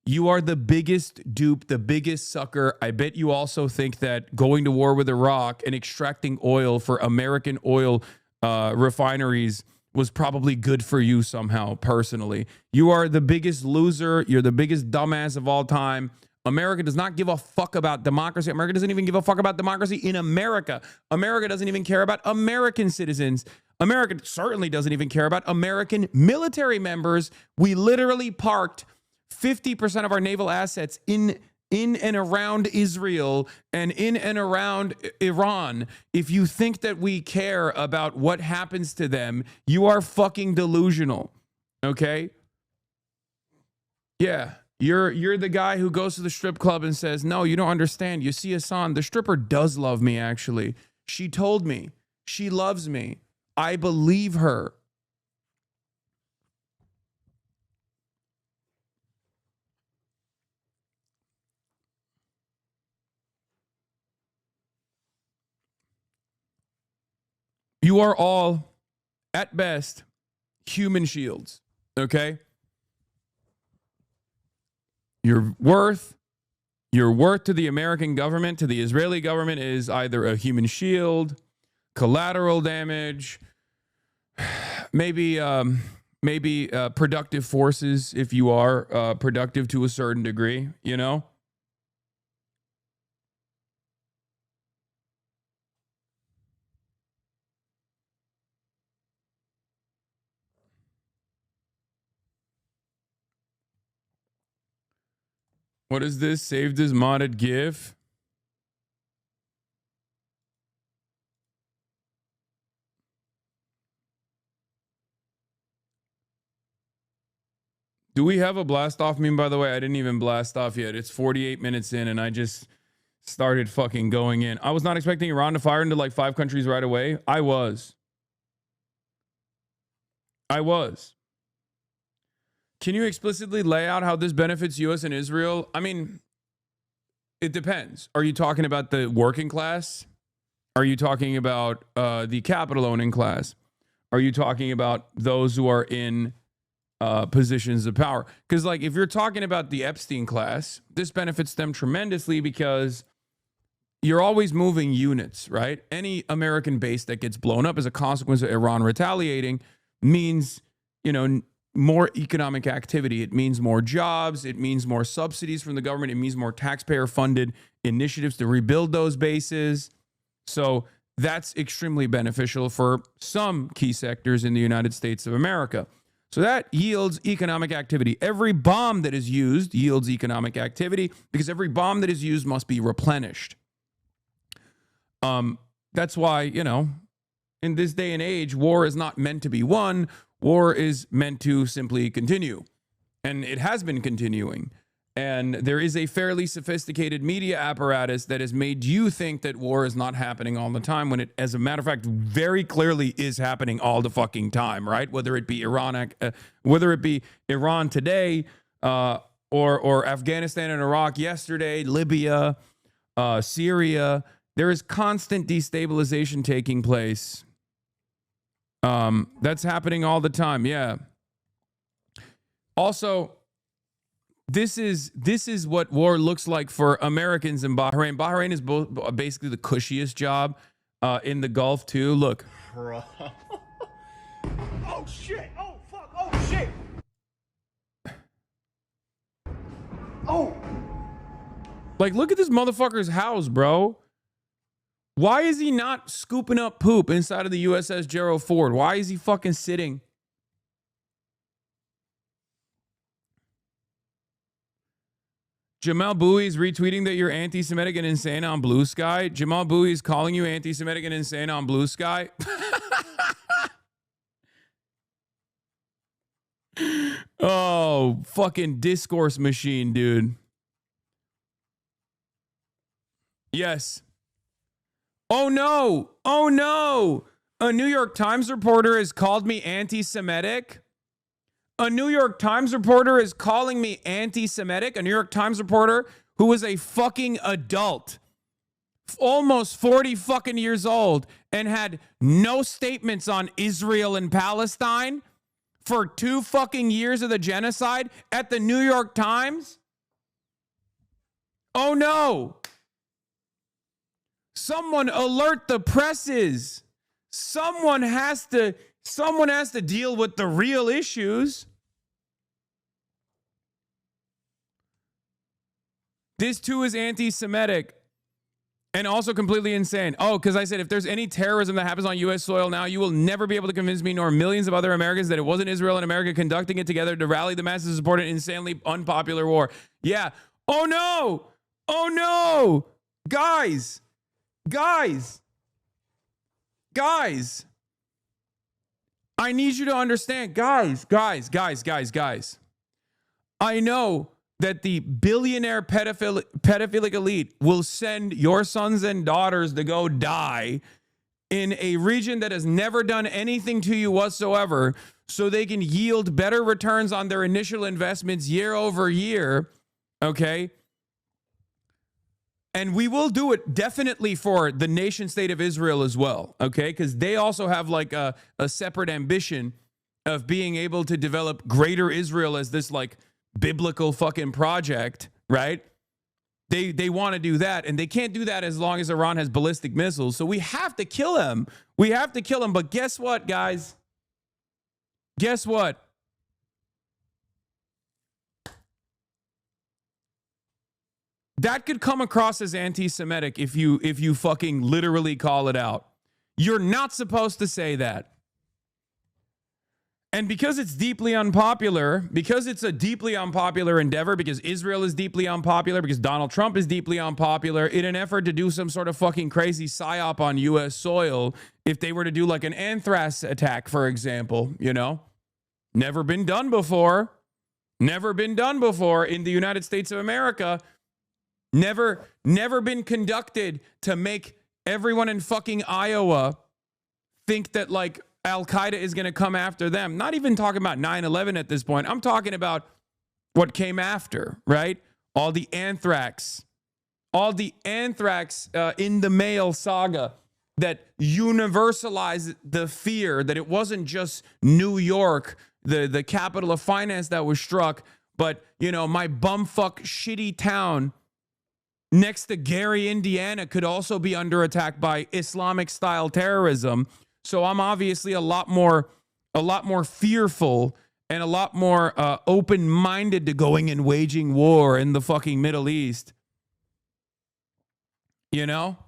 You are the biggest dupe, the biggest sucker. I bet you also think that going to war with Iraq and extracting oil for American oil refineries was probably good for you somehow, personally. You are the biggest loser. You're the biggest dumbass of all time. America does not give a fuck about democracy. America doesn't even give a fuck about democracy in America. America doesn't even care about American citizens. America certainly doesn't even care about American military members. We literally parked 50% of our naval assets in and around Israel and in and around Iran. If you think that we care about what happens to them, you are fucking delusional. Okay? Yeah. You're the guy who goes to the strip club and says, no, you don't understand. You see, Hasan, the stripper does love me, actually. She told me. She loves me. I believe her. You are all, at best, human shields, okay? Your worth to the American government, to the Israeli government, is either a human shield, collateral damage, maybe productive forces if you are productive to a certain degree, you know? What is this? Saved as modded GIF? Do we have a blast off meme, by the way? I didn't even blast off yet. It's 48 minutes in and I just started fucking going in. I was not expecting Iran to fire into like 5 countries right away. I was. Can you explicitly lay out how this benefits US and Israel? I mean, it depends. Are you talking about the working class? Are you talking about the capital owning class? Are you talking about those who are in positions of power? Because like if you're talking about the Epstein class, this benefits them tremendously because you're always moving units, right? Any American base that gets blown up as a consequence of Iran retaliating means, you know, more economic activity. It means more jobs. It means more subsidies from the government. It means more taxpayer funded initiatives to rebuild those bases. So that's extremely beneficial for some key sectors in the United States of America. So that yields economic activity. Every bomb that is used yields economic activity because every bomb that is used must be replenished. That's why, you know, in this day and age, war is not meant to be won. War is meant to simply continue. And it has been continuing. And there is a fairly sophisticated media apparatus that has made you think that war is not happening all the time when it, as a matter of fact, very clearly is happening all the fucking time, right? Whether it be Iran today, or Afghanistan and Iraq yesterday, Libya, Syria, there is constant destabilization taking place. That's happening all the time. Yeah. Also, this is what war looks like for Americans in Bahrain. Bahrain is basically the cushiest job in the Gulf too. Look.
Bro. Oh shit. Oh fuck. Oh shit. Oh.
Like, look at this motherfucker's house, bro. Why is he not scooping up poop inside of the USS Gerald Ford? Why is he fucking sitting? Jamal Bowie is retweeting that you're anti-Semitic and insane on Blue Sky. Jamal Bowie is calling you anti-Semitic and insane on Blue Sky. Oh, fucking discourse machine, dude. Yes. Oh no! Oh no! A New York Times reporter has called me anti-Semitic. A New York Times reporter is calling me anti-Semitic. A New York Times reporter who is a fucking adult, almost 40 fucking years old, and had no statements on Israel and Palestine for 2 fucking years of the genocide at the New York Times. Oh no! Someone alert the presses. Someone has to deal with the real issues. This too is anti-Semitic and also completely insane. Oh, because I said if there's any terrorism that happens on U.S. soil now, you will never be able to convince me nor millions of other Americans that it wasn't Israel and America conducting it together to rally the masses to support an insanely unpopular war. Yeah. Oh no! Oh no! Guys! I need you to understand. Guys. I know that the billionaire pedophilic elite will send your sons and daughters to go die in a region that has never done anything to you whatsoever so they can yield better returns on their initial investments year over year, okay? And we will do it definitely for the nation state of Israel as well, okay? Because they also have like a separate ambition of being able to develop greater Israel as this like biblical fucking project, right? They want to do that, and they can't do that as long as Iran has ballistic missiles. So we have to kill them. We have to kill them. But guess what, guys? Guess what? That could come across as anti-Semitic if you fucking literally call it out. You're not supposed to say that. And because it's deeply unpopular, because it's a deeply unpopular endeavor, because Israel is deeply unpopular, because Donald Trump is deeply unpopular, in an effort to do some sort of fucking crazy psyop on U.S. soil, if they were to do like an anthrax attack, for example, you know, never been done before in the United States of America, never been conducted to make everyone in fucking Iowa think that like Al-Qaeda is going to come after them. Not even talking about 9/11 at this point. I'm talking about what came after, right? All the anthrax in the mail saga that universalized the fear that it wasn't just New York, the capital of finance, that was struck, but, you know, my bumfuck shitty town next to Gary, Indiana could also be under attack by Islamic style terrorism. So I'm obviously a lot more fearful and a lot more open-minded to going and waging war in the fucking Middle East. You know?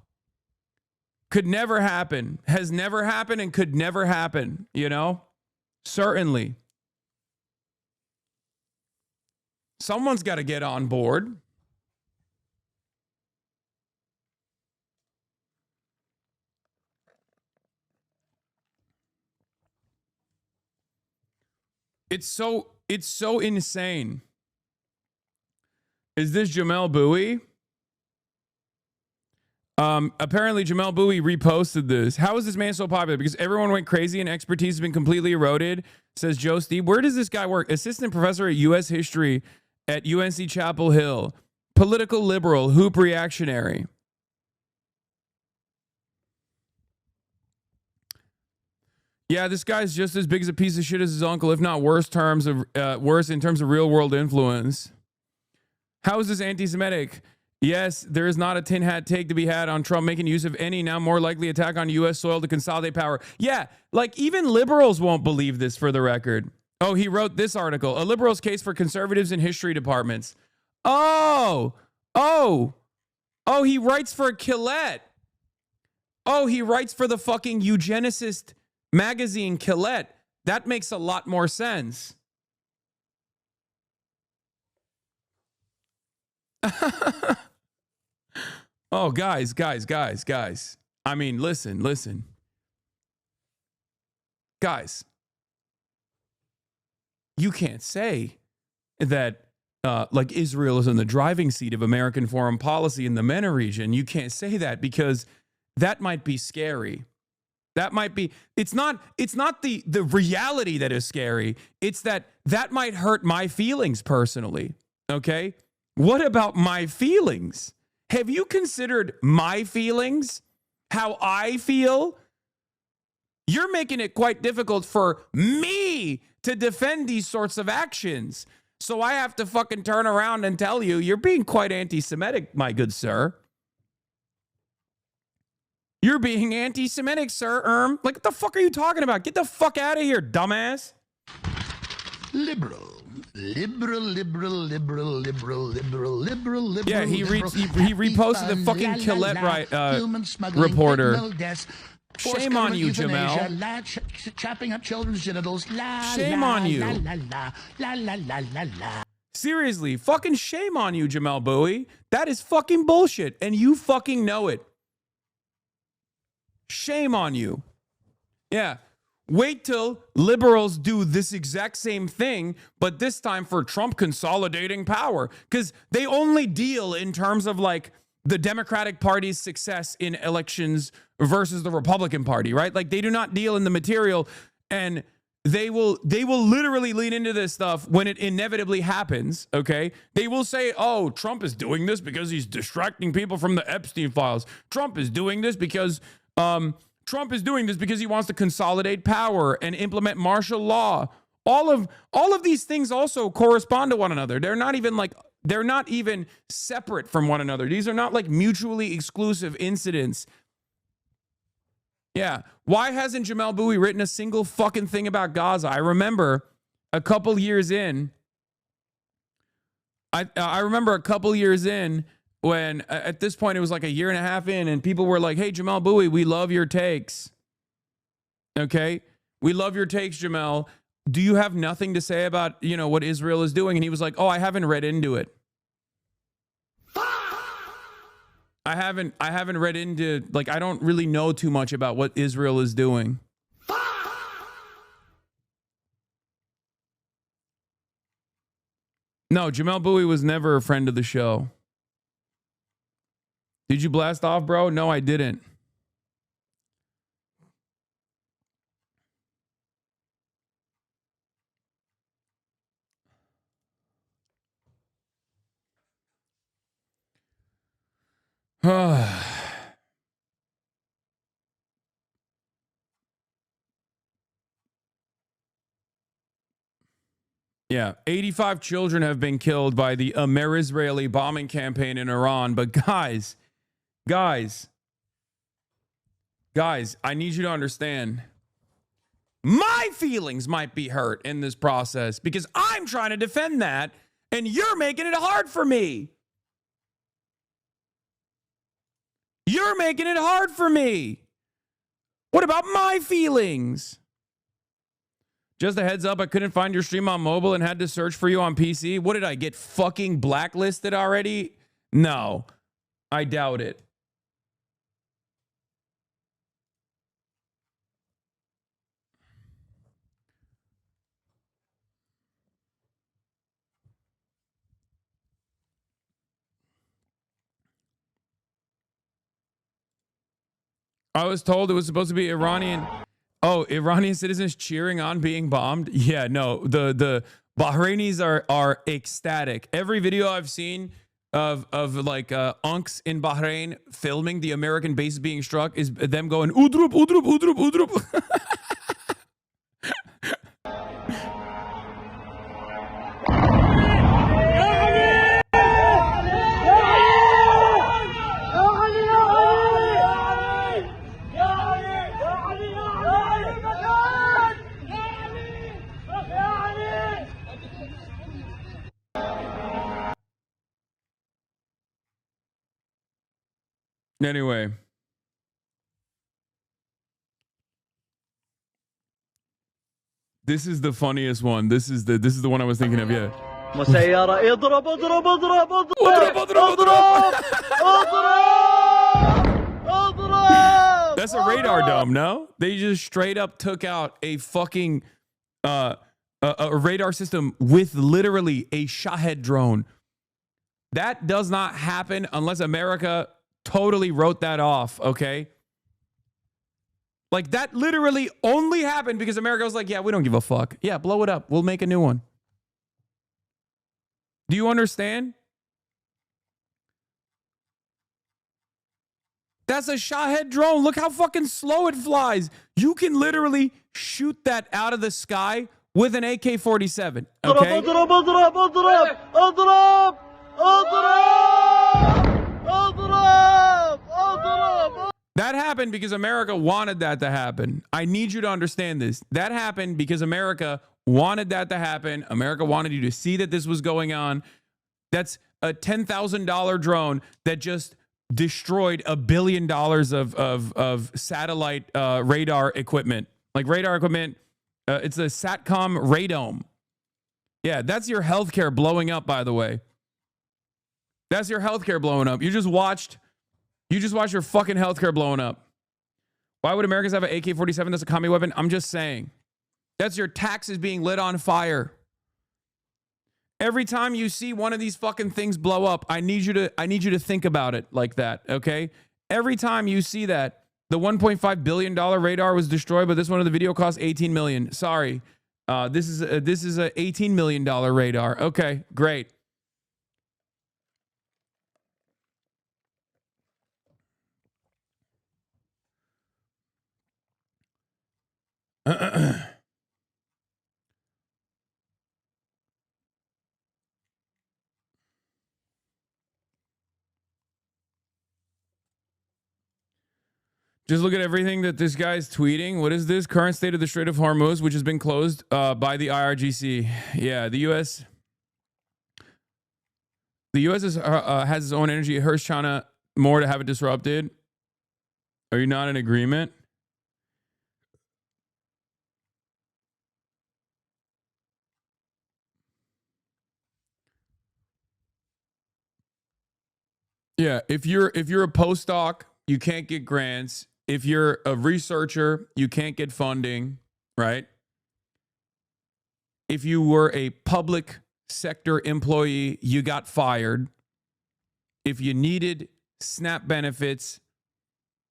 Could never happen. Has never happened and could never happen, you know? Certainly. Someone's got to get on board. It's so insane. Is this Jamel Bowie? Apparently Jamel Bowie reposted this. How is this man so popular? Because everyone went crazy and expertise has been completely eroded, says Joe Steve. Where does this guy work? Assistant professor at U.S. history at UNC Chapel Hill. Political liberal, hoop reactionary. Yeah, this guy's just as big as a piece of shit as his uncle, if not worse in terms of real world influence. How is this anti-Semitic? Yes, there is not a tin hat take to be had on Trump making use of any now more likely attack on U.S. soil to consolidate power. Yeah, like even liberals won't believe this, for the record. Oh, he wrote this article. A liberal's case for conservatives in history departments. Oh, he writes for Quillette. Oh, he writes for the fucking eugenicist magazine Quillette. That makes a lot more sense. Oh, guys. I mean, listen. Guys, you can't say that like Israel is in the driving seat of American foreign policy in the MENA region. You can't say that because that might be scary. That might be, it's not the reality that is scary. It's that might hurt my feelings personally. Okay? What about my feelings? Have you considered my feelings? How I feel? You're making it quite difficult for me to defend these sorts of actions. So I have to fucking turn around and tell you, you're being quite anti-Semitic, my good sir. You're being anti-Semitic, sir. Like, what the fuck are you talking about? Get the fuck out of here, dumbass.
Liberal. Yeah,
he reposted the fucking Quillette reporter. Shame on you, Jamel.
Chopping up children's genitals.
Shame on you. Seriously, fucking shame on you, Jamel Bowie. That is fucking bullshit, and you fucking know it. Shame on you. Yeah. Wait till liberals do this exact same thing, but this time for Trump consolidating power. Because they only deal in terms of like the Democratic Party's success in elections versus the Republican Party, right? Like they do not deal in the material, and they will literally lean into this stuff when it inevitably happens, okay? They will say, oh, Trump is doing this because he's distracting people from the Epstein files. Trump is doing this because he wants to consolidate power and implement martial law. All of these things also correspond to one another. They're not even separate from one another. These are not like mutually exclusive incidents. Yeah. Why hasn't Jamel Bowie written a single fucking thing about Gaza? I remember a couple years in. I remember a couple years in when at this point it was like a year and a half in, and people were like, hey, Jamel Bowie, we love your takes. Okay? We love your takes, Jamel. Do you have nothing to say about, what Israel is doing? And he was like, oh, I haven't read into it. I haven't read into, like, I don't really know too much about what Israel is doing. No, Jamel Bowie was never a friend of the show. Did you blast off, bro? No, I didn't. Yeah, 85 children have been killed by the Amer-Israeli bombing campaign in Iran. But guys, I need you to understand. My feelings might be hurt in this process because I'm trying to defend that, and you're making it hard for me. You're making it hard for me. What about my feelings? Just a heads up, I couldn't find your stream on mobile and had to search for you on PC. What did I get fucking blacklisted already? No, I doubt it. I was told it was supposed to be Iranian citizens cheering on being bombed. Yeah, no, the Bahrainis are ecstatic. Every video I've seen of like unks in Bahrain filming the American bases being struck is them going udrup udrup udrup udrup. Anyway, this is the funniest one. This is the one I was thinking of. Yeah.
مسيرة اضرب اضرب اضرب اضرب.
That's a radar dome, no? They just straight up took out a fucking a radar system with literally a Shahed drone. That does not happen unless America totally wrote that off, okay? Like, that literally only happened because America was like, yeah, we don't give a fuck. Yeah, blow it up. We'll make a new one. Do you understand? That's a Shahed drone. Look how fucking slow it flies. You can literally shoot that out of the sky with an AK-47, okay? That happened because America wanted that to happen. I need you to understand this. That happened because America wanted that to happen. America wanted you to see that this was going on. That's a $10,000 drone that just destroyed $1 billion of satellite radar equipment. Like radar equipment, it's a SATCOM radome. Yeah, that's your healthcare blowing up, by the way. That's your healthcare blowing up. You just watched your fucking healthcare blowing up. Why would Americans have an AK-47 that's a commie weapon? I'm just saying. That's your taxes being lit on fire. Every time you see one of these fucking things blow up, I need you to think about it like that, okay? Every time you see that, the $1.5 billion radar was destroyed, but this one of the video cost $18 million. Sorry. This is a $18 million radar. Okay, great. Just look at everything that this guy's tweeting. What is this? Current state of the Strait of Hormuz, which has been closed by the IRGC. Yeah, the U.S. has its own energy. It hurts China more to have it disrupted. Are you not in agreement? Yeah, if you're a postdoc, you can't get grants. If you're a researcher, you can't get funding, right? If you were a public sector employee, you got fired. If you needed SNAP benefits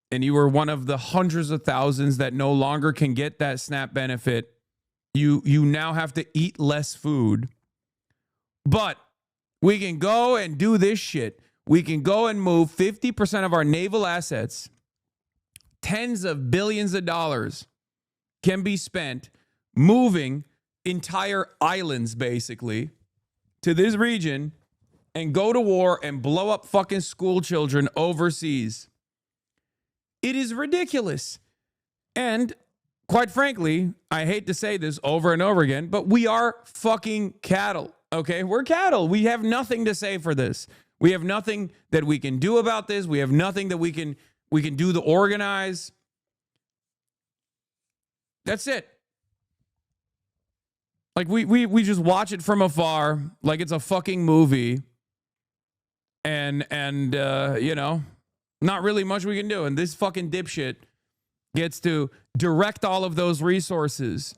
and you were one of the hundreds of thousands that no longer can get that SNAP benefit, you now have to eat less food. But we can go and do this shit. We can go and move 50% of our naval assets, tens of billions of dollars can be spent moving entire islands basically to this region and go to war and blow up fucking school children overseas. It is ridiculous. And quite frankly, I hate to say this over and over again, but we are fucking cattle. Okay, we're cattle. We have nothing to say for this. We have nothing that we can do about this. We have nothing that we can do to organize. That's it. Like we just watch it from afar like it's a fucking movie. And you know, not really much we can do. And this fucking dipshit gets to direct all of those resources.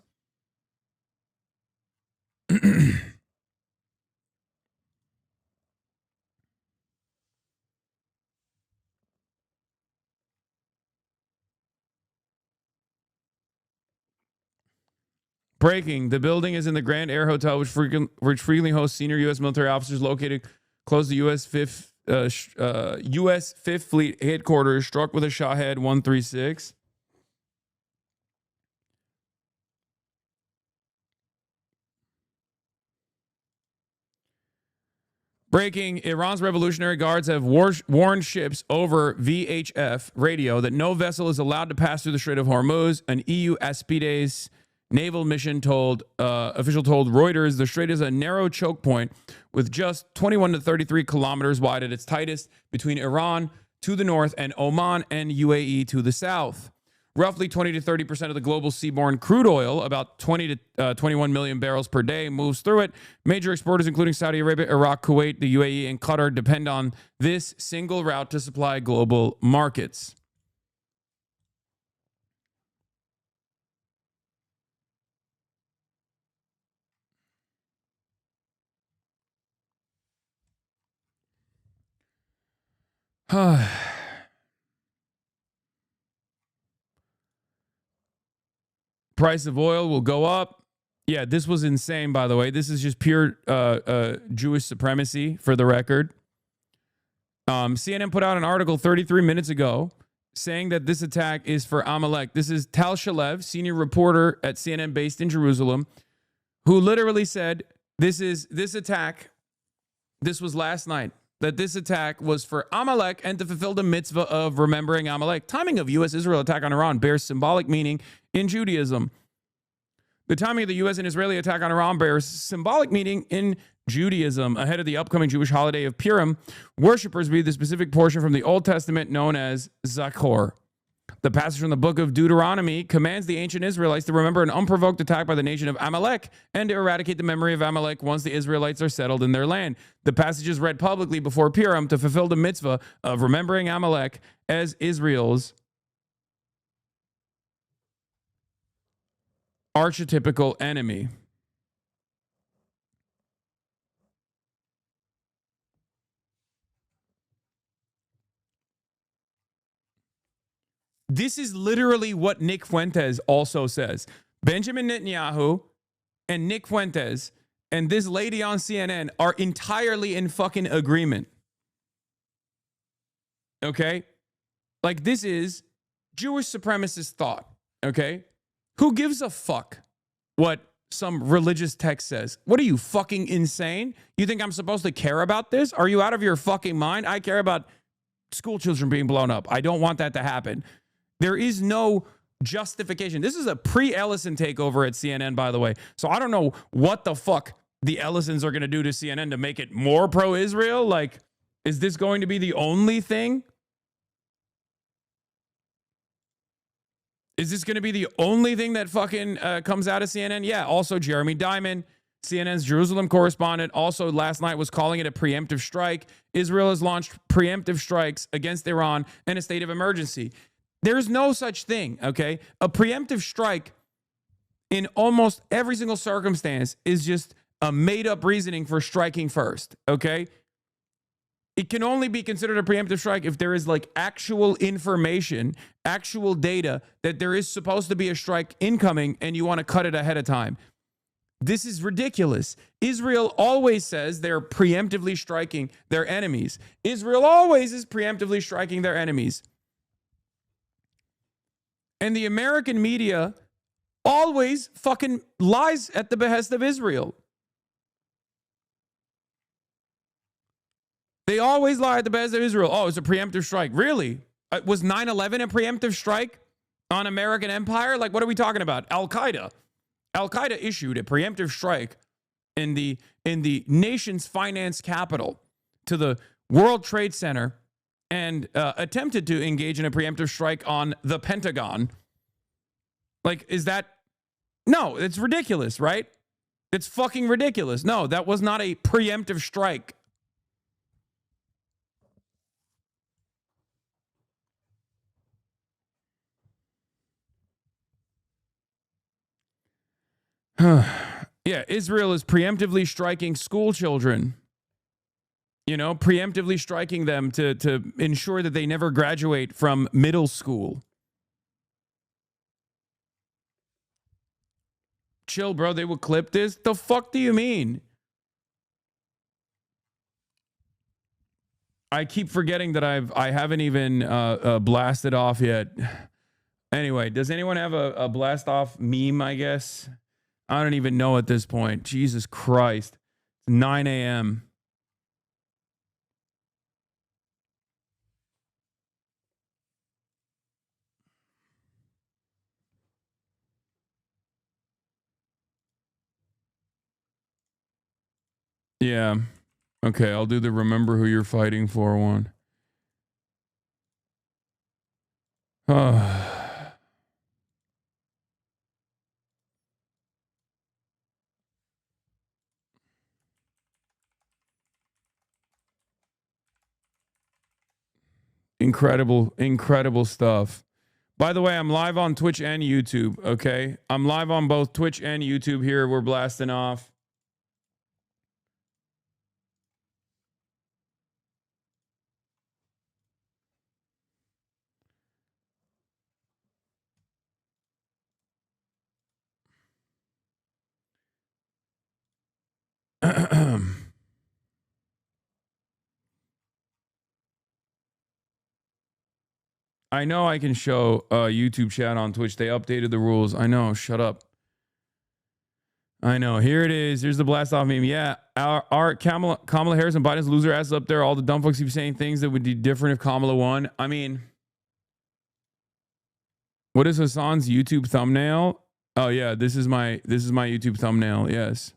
Breaking. The building is in the Grand Air Hotel, which frequently hosts senior U.S. military officers located close to U.S. Fifth Fleet headquarters, struck with a Shahed 136. Breaking. Iran's Revolutionary Guards have warned ships over VHF radio that no vessel is allowed to pass through the Strait of Hormuz. An EU Aspides naval mission official told Reuters the strait is a narrow choke point with just 21 to 33 kilometers wide at its tightest between Iran to the north and Oman and UAE to the south. Roughly 20 to 30% of the global seaborne crude oil, about 20 to 21 million barrels per day, moves through it. Major exporters, including Saudi Arabia, Iraq, Kuwait, the UAE, and Qatar, depend on this single route to supply global markets. Price of oil will go up. Yeah, this was insane, by the way. This is just pure Jewish supremacy, for the record. CNN put out an article 33 minutes ago saying that this attack is for Amalek. This is Tal Shalev, senior reporter at CNN based in Jerusalem, who literally said this attack, this was last night, that this attack was for Amalek and to fulfill the mitzvah of remembering Amalek. Timing of U.S.-Israel attack on Iran bears symbolic meaning in Judaism. The timing of the U.S. and Israeli attack on Iran bears symbolic meaning in Judaism. Ahead of the upcoming Jewish holiday of Purim, worshippers read the specific portion from the Old Testament known as Zachor. The passage from the book of Deuteronomy commands the ancient Israelites to remember an unprovoked attack by the nation of Amalek and to eradicate the memory of Amalek once the Israelites are settled in their land. The passage is read publicly before Purim to fulfill the mitzvah of remembering Amalek as Israel's archetypical enemy. This is literally what Nick Fuentes also says. Benjamin Netanyahu and Nick Fuentes and this lady on CNN are entirely in fucking agreement. Okay? Like, this is Jewish supremacist thought. Okay? Who gives a fuck what some religious text says? What are you, fucking insane? You think I'm supposed to care about this? Are you out of your fucking mind? I care about school children being blown up. I don't want that to happen. There is no justification. This is a pre-Ellison takeover at CNN, by the way. So I don't know what the fuck the Ellisons are going to do to CNN to make it more pro-Israel. Like, is this going to be the only thing? Is this going to be the only thing that fucking comes out of CNN? Yeah. Also, Jeremy Diamond, CNN's Jerusalem correspondent, also last night was calling it a preemptive strike. Israel has launched preemptive strikes against Iran in a state of emergency. There's no such thing, okay? A preemptive strike in almost every single circumstance is just a made-up reasoning for striking first, okay? It can only be considered a preemptive strike if there is like actual information, actual data that there is supposed to be a strike incoming and you want to cut it ahead of time. This is ridiculous. Israel always says they're preemptively striking their enemies. Israel always is preemptively striking their enemies. And the American media always fucking lies at the behest of Israel. They always lie at the behest of Israel. Oh, it's a preemptive strike. Really? Was 9/11 a preemptive strike on American empire? Like, what are we talking about? Al-Qaeda. Al-Qaeda issued a preemptive strike in the nation's finance capital to the World Trade Center and attempted to engage in a preemptive strike on the Pentagon. Like, is that... No, it's ridiculous, right? It's fucking ridiculous. No, that was not a preemptive strike. Yeah, Israel is preemptively striking school children. You know, preemptively striking them to ensure that they never graduate from middle school. Chill, bro. They will clip this? The fuck do you mean? I keep forgetting that I haven't even blasted off yet. Anyway, does anyone have a blast off meme, I guess? I don't even know at this point. Jesus Christ. It's 9 a.m. Yeah. Okay, I'll do the remember who you're fighting for one. Incredible stuff. By the way, I'm live on Twitch and YouTube, okay? I'm live on both Twitch and YouTube here. We're blasting off. I know I can show YouTube chat on Twitch. They updated the rules. I know. Shut up. I know. Here it is. Here's the blast off meme. Yeah, our Kamala Harris and Biden's loser asses up there. All the dumb folks keep saying things that would be different if Kamala won. I mean, what is Hassan's YouTube thumbnail? Oh yeah, this is my YouTube thumbnail. Yes.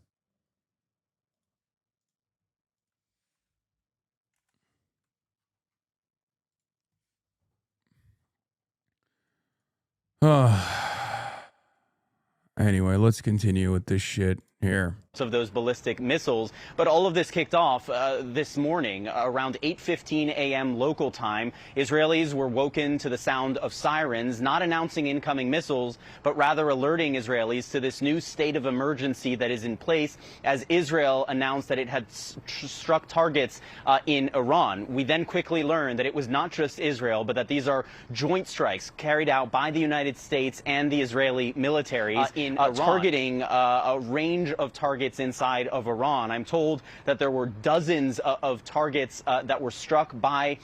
Anyway, let's continue with this shit. Here.
Of those ballistic missiles. But all of this kicked off this morning around 8:15 a.m. local time. Israelis were woken to the sound of sirens, not announcing incoming missiles, but rather alerting Israelis to this new state of emergency that is in place as Israel announced that it had struck targets in Iran. We then quickly learned that it was not just Israel, but that these are joint strikes carried out by the United States and the Israeli militaries in Iran, targeting a range of targets inside of Iran. I'm told that there were dozens of targets that were struck by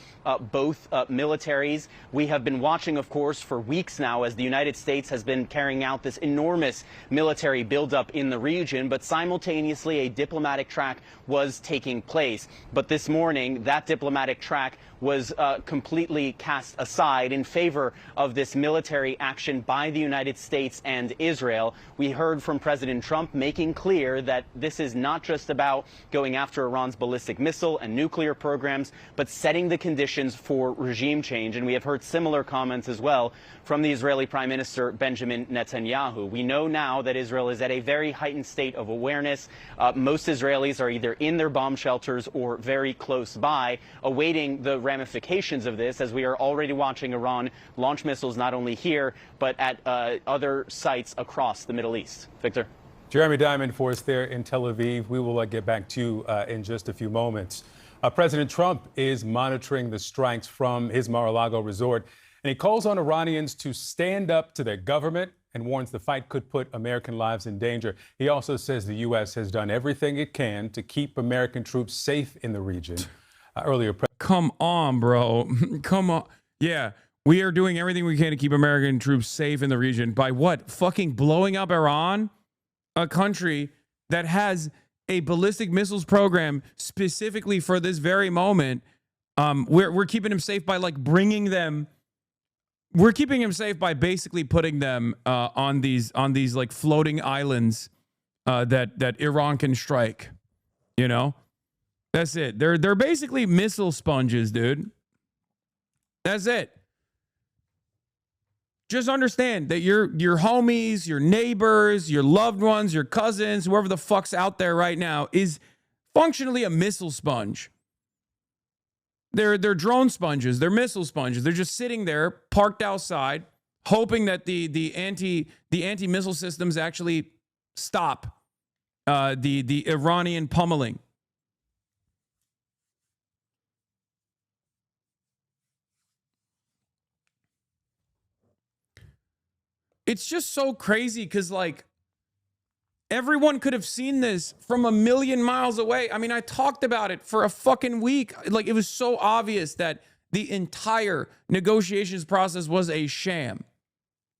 both militaries. We have been watching, of course, for weeks now as the United States has been carrying out this enormous military buildup in the region, but simultaneously a diplomatic track was taking place. But this morning, that diplomatic track was completely cast aside in favor of this military action by the United States and Israel. We heard from President Trump making clear that this is not just about going after Iran's ballistic missile and nuclear programs, but setting the conditions for regime change. And we have heard similar comments as well from the Israeli Prime Minister Benjamin Netanyahu. We know now that Israel is at a very heightened state of awareness. Most Israelis are either in their bomb shelters or very close by, awaiting the ramifications of this, as we are already watching Iran launch missiles not only here, but at other sites across the Middle East. Victor?
Jeremy Diamond for us there in Tel Aviv. We will get back to you in just a few moments. President Trump is monitoring the strikes from his Mar-a-Lago resort, and he calls on Iranians to stand up to their government and warns the fight could put American lives in danger. He also says the U.S. has done everything it can to keep American troops safe in the region. Earlier,
come on, bro. Come on. Yeah, we are doing everything we can to keep American troops safe in the region. By what? Fucking blowing up Iran? A country that has a ballistic missiles program specifically for this very moment. We're keeping them safe by like bringing them. We're keeping them safe by basically putting them on these like floating islands that Iran can strike. You know, that's it. They're basically missile sponges, dude. That's it. Just understand that your homies, your neighbors, your loved ones, your cousins, whoever the fuck's out there right now is functionally a missile sponge. They're drone sponges. They're missile sponges. They're just sitting there, parked outside, hoping that the anti-missile systems actually stop the Iranian pummeling. It's just so crazy because, like, everyone could have seen this from a million miles away. I mean, I talked about it for a fucking week. Like, it was so obvious that the entire negotiations process was a sham.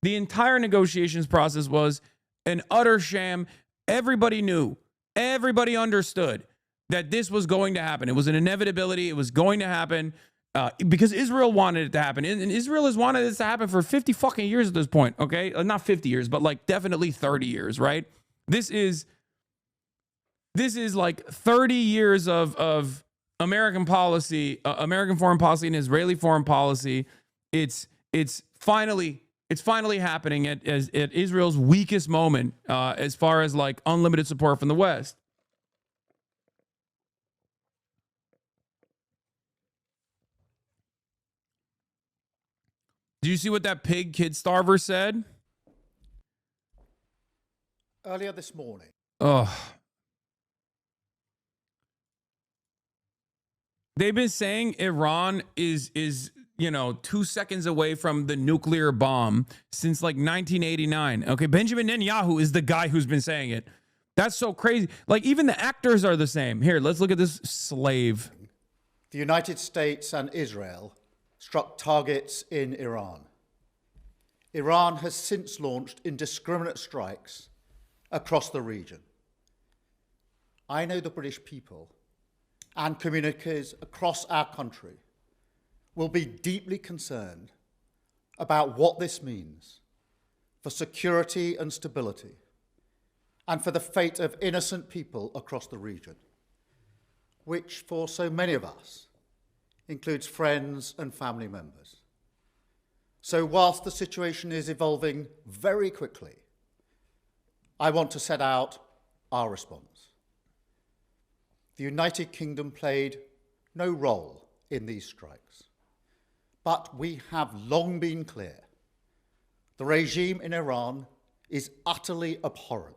The entire negotiations process was an utter sham. Everybody knew. Everybody understood that this was going to happen. It was an inevitability. It was going to happen. Because Israel wanted it to happen. And Israel has wanted this to happen for 50 fucking years at this point, okay? Not 50 years, but like definitely 30 years, right? This is like 30 years of American policy, American foreign policy and Israeli foreign policy. It's finally happening at Israel's weakest moment as far as like unlimited support from the West. Do you see what that pig kid starver said?
Earlier this morning.
Oh. They've been saying Iran is 2 seconds away from the nuclear bomb since like 1989. Okay, Benjamin Netanyahu is the guy who's been saying it. That's so crazy. Like, even the actors are the same. Here, let's look at this slave.
The United States and Israel struck targets in Iran. Iran has since launched indiscriminate strikes across the region. I know the British people and communities across our country will be deeply concerned about what this means for security and stability and for the fate of innocent people across the region, which for so many of us includes friends and family members. So whilst the situation is evolving very quickly, I want to set out our response. The United Kingdom played no role in these strikes, but we have long been clear. The regime in Iran is utterly abhorrent.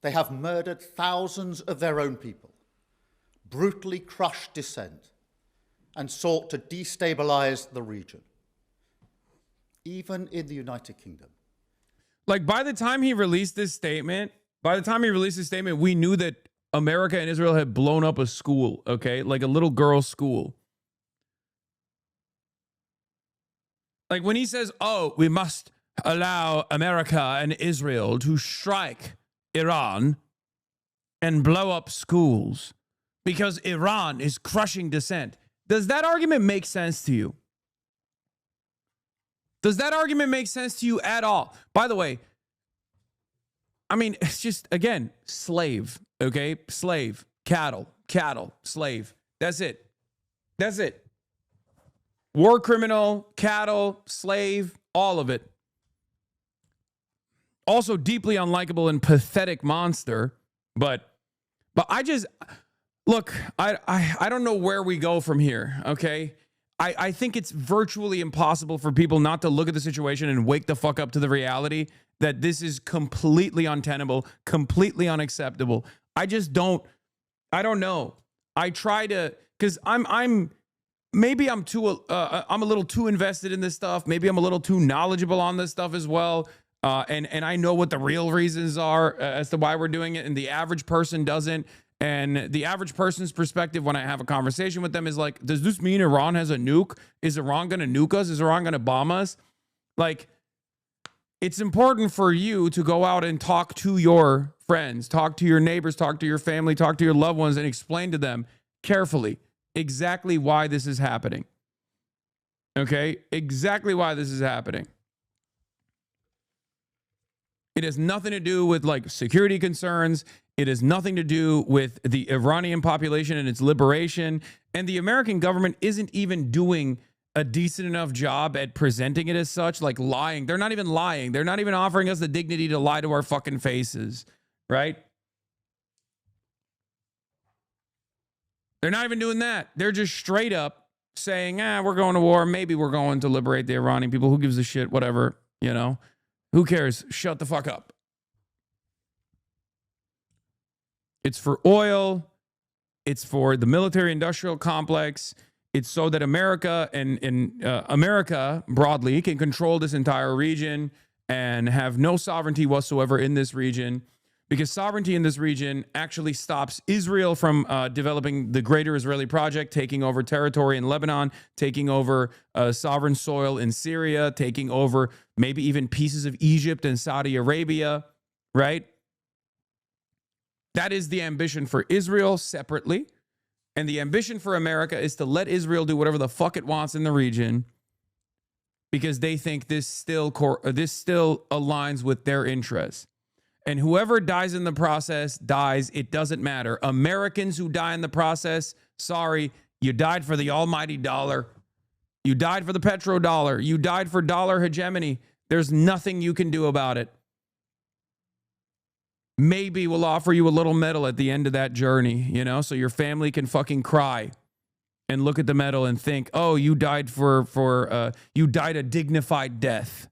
They have murdered thousands of their own people, brutally crushed dissent, and sought to destabilize the region, even in the United Kingdom.
Like, by the time he released this statement, we knew that America and Israel had blown up a school, okay? Like a little girl's school. Like when he says, oh, we must allow America and Israel to strike Iran and blow up schools because Iran is crushing dissent. Does that argument make sense to you? Does that argument make sense to you at all? By the way, I mean, it's just, again, slave, okay? Slave, cattle, slave. That's it. That's it. War criminal, cattle, slave, all of it. Also deeply unlikable and pathetic monster. But I just, look, I don't know where we go from here, okay? I think it's virtually impossible for people not to look at the situation and wake the fuck up to the reality that this is completely untenable, completely unacceptable. I don't know. I try to, because maybe I'm a little too invested in this stuff. Maybe I'm a little too knowledgeable on this stuff as well. And I know what the real reasons are as to why we're doing it, and the average person doesn't. And the average person's perspective when I have a conversation with them is like, does this mean Iran has a nuke? Is Iran going to nuke us? Is Iran going to bomb us? Like, it's important for you to go out and talk to your friends, talk to your neighbors, talk to your family, talk to your loved ones, and explain to them carefully exactly why this is happening. Okay? Exactly why this is happening. It has nothing to do with like security concerns. It has nothing to do with the Iranian population and its liberation. And the American government isn't even doing a decent enough job at presenting it as such, like lying. They're not even lying. They're not even offering us the dignity to lie to our fucking faces, right? They're not even doing that. They're just straight up saying, we're going to war. Maybe we're going to liberate the Iranian people. Who gives a shit? Whatever, you know? Who cares? Shut the fuck up. It's for oil. It's for the military-industrial complex. It's so that America and America broadly can control this entire region and have no sovereignty whatsoever in this region, because sovereignty in this region actually stops Israel from developing the greater Israeli project, taking over territory in Lebanon, taking over sovereign soil in Syria, taking over maybe even pieces of Egypt and Saudi Arabia, right? That is the ambition for Israel separately. And the ambition for America is to let Israel do whatever the fuck it wants in the region, because they think this still aligns with their interests. And whoever dies in the process dies. It doesn't matter. Americans who die in the process, sorry, you died for the almighty dollar. You died for the petrodollar. You died for dollar hegemony. There's nothing you can do about it. Maybe we'll offer you a little medal at the end of that journey, you know, so your family can fucking cry and look at the medal and think, oh, you died you died a dignified death.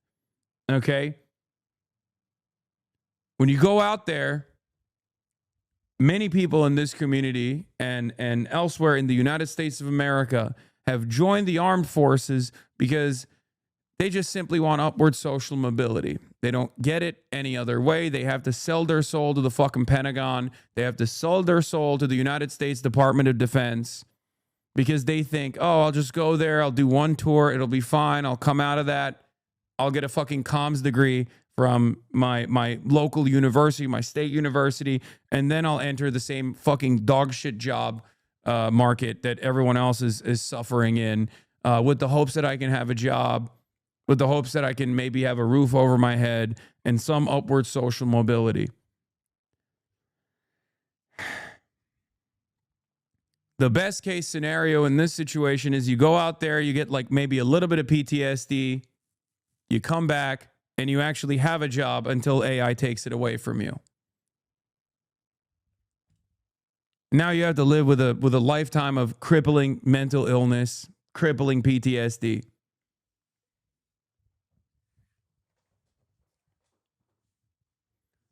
Okay? When you go out there, many people in this community and elsewhere in the United States of America have joined the armed forces because they just simply want upward social mobility. They don't get it any other way. They have to sell their soul to the fucking Pentagon. They have to sell their soul to the United States Department of Defense because they think, oh, I'll just go there. I'll do one tour. It'll be fine. I'll come out of that. I'll get a fucking comms degree from my local university, my state university, and then I'll enter the same fucking dog shit job market that everyone else is suffering in with the hopes that I can have a job, with the hopes that I can maybe have a roof over my head and some upward social mobility. The best case scenario in this situation is you go out there, you get like maybe a little bit of PTSD, you come back, and you actually have a job until AI takes it away from you. Now you have to live with a lifetime of crippling mental illness, crippling PTSD.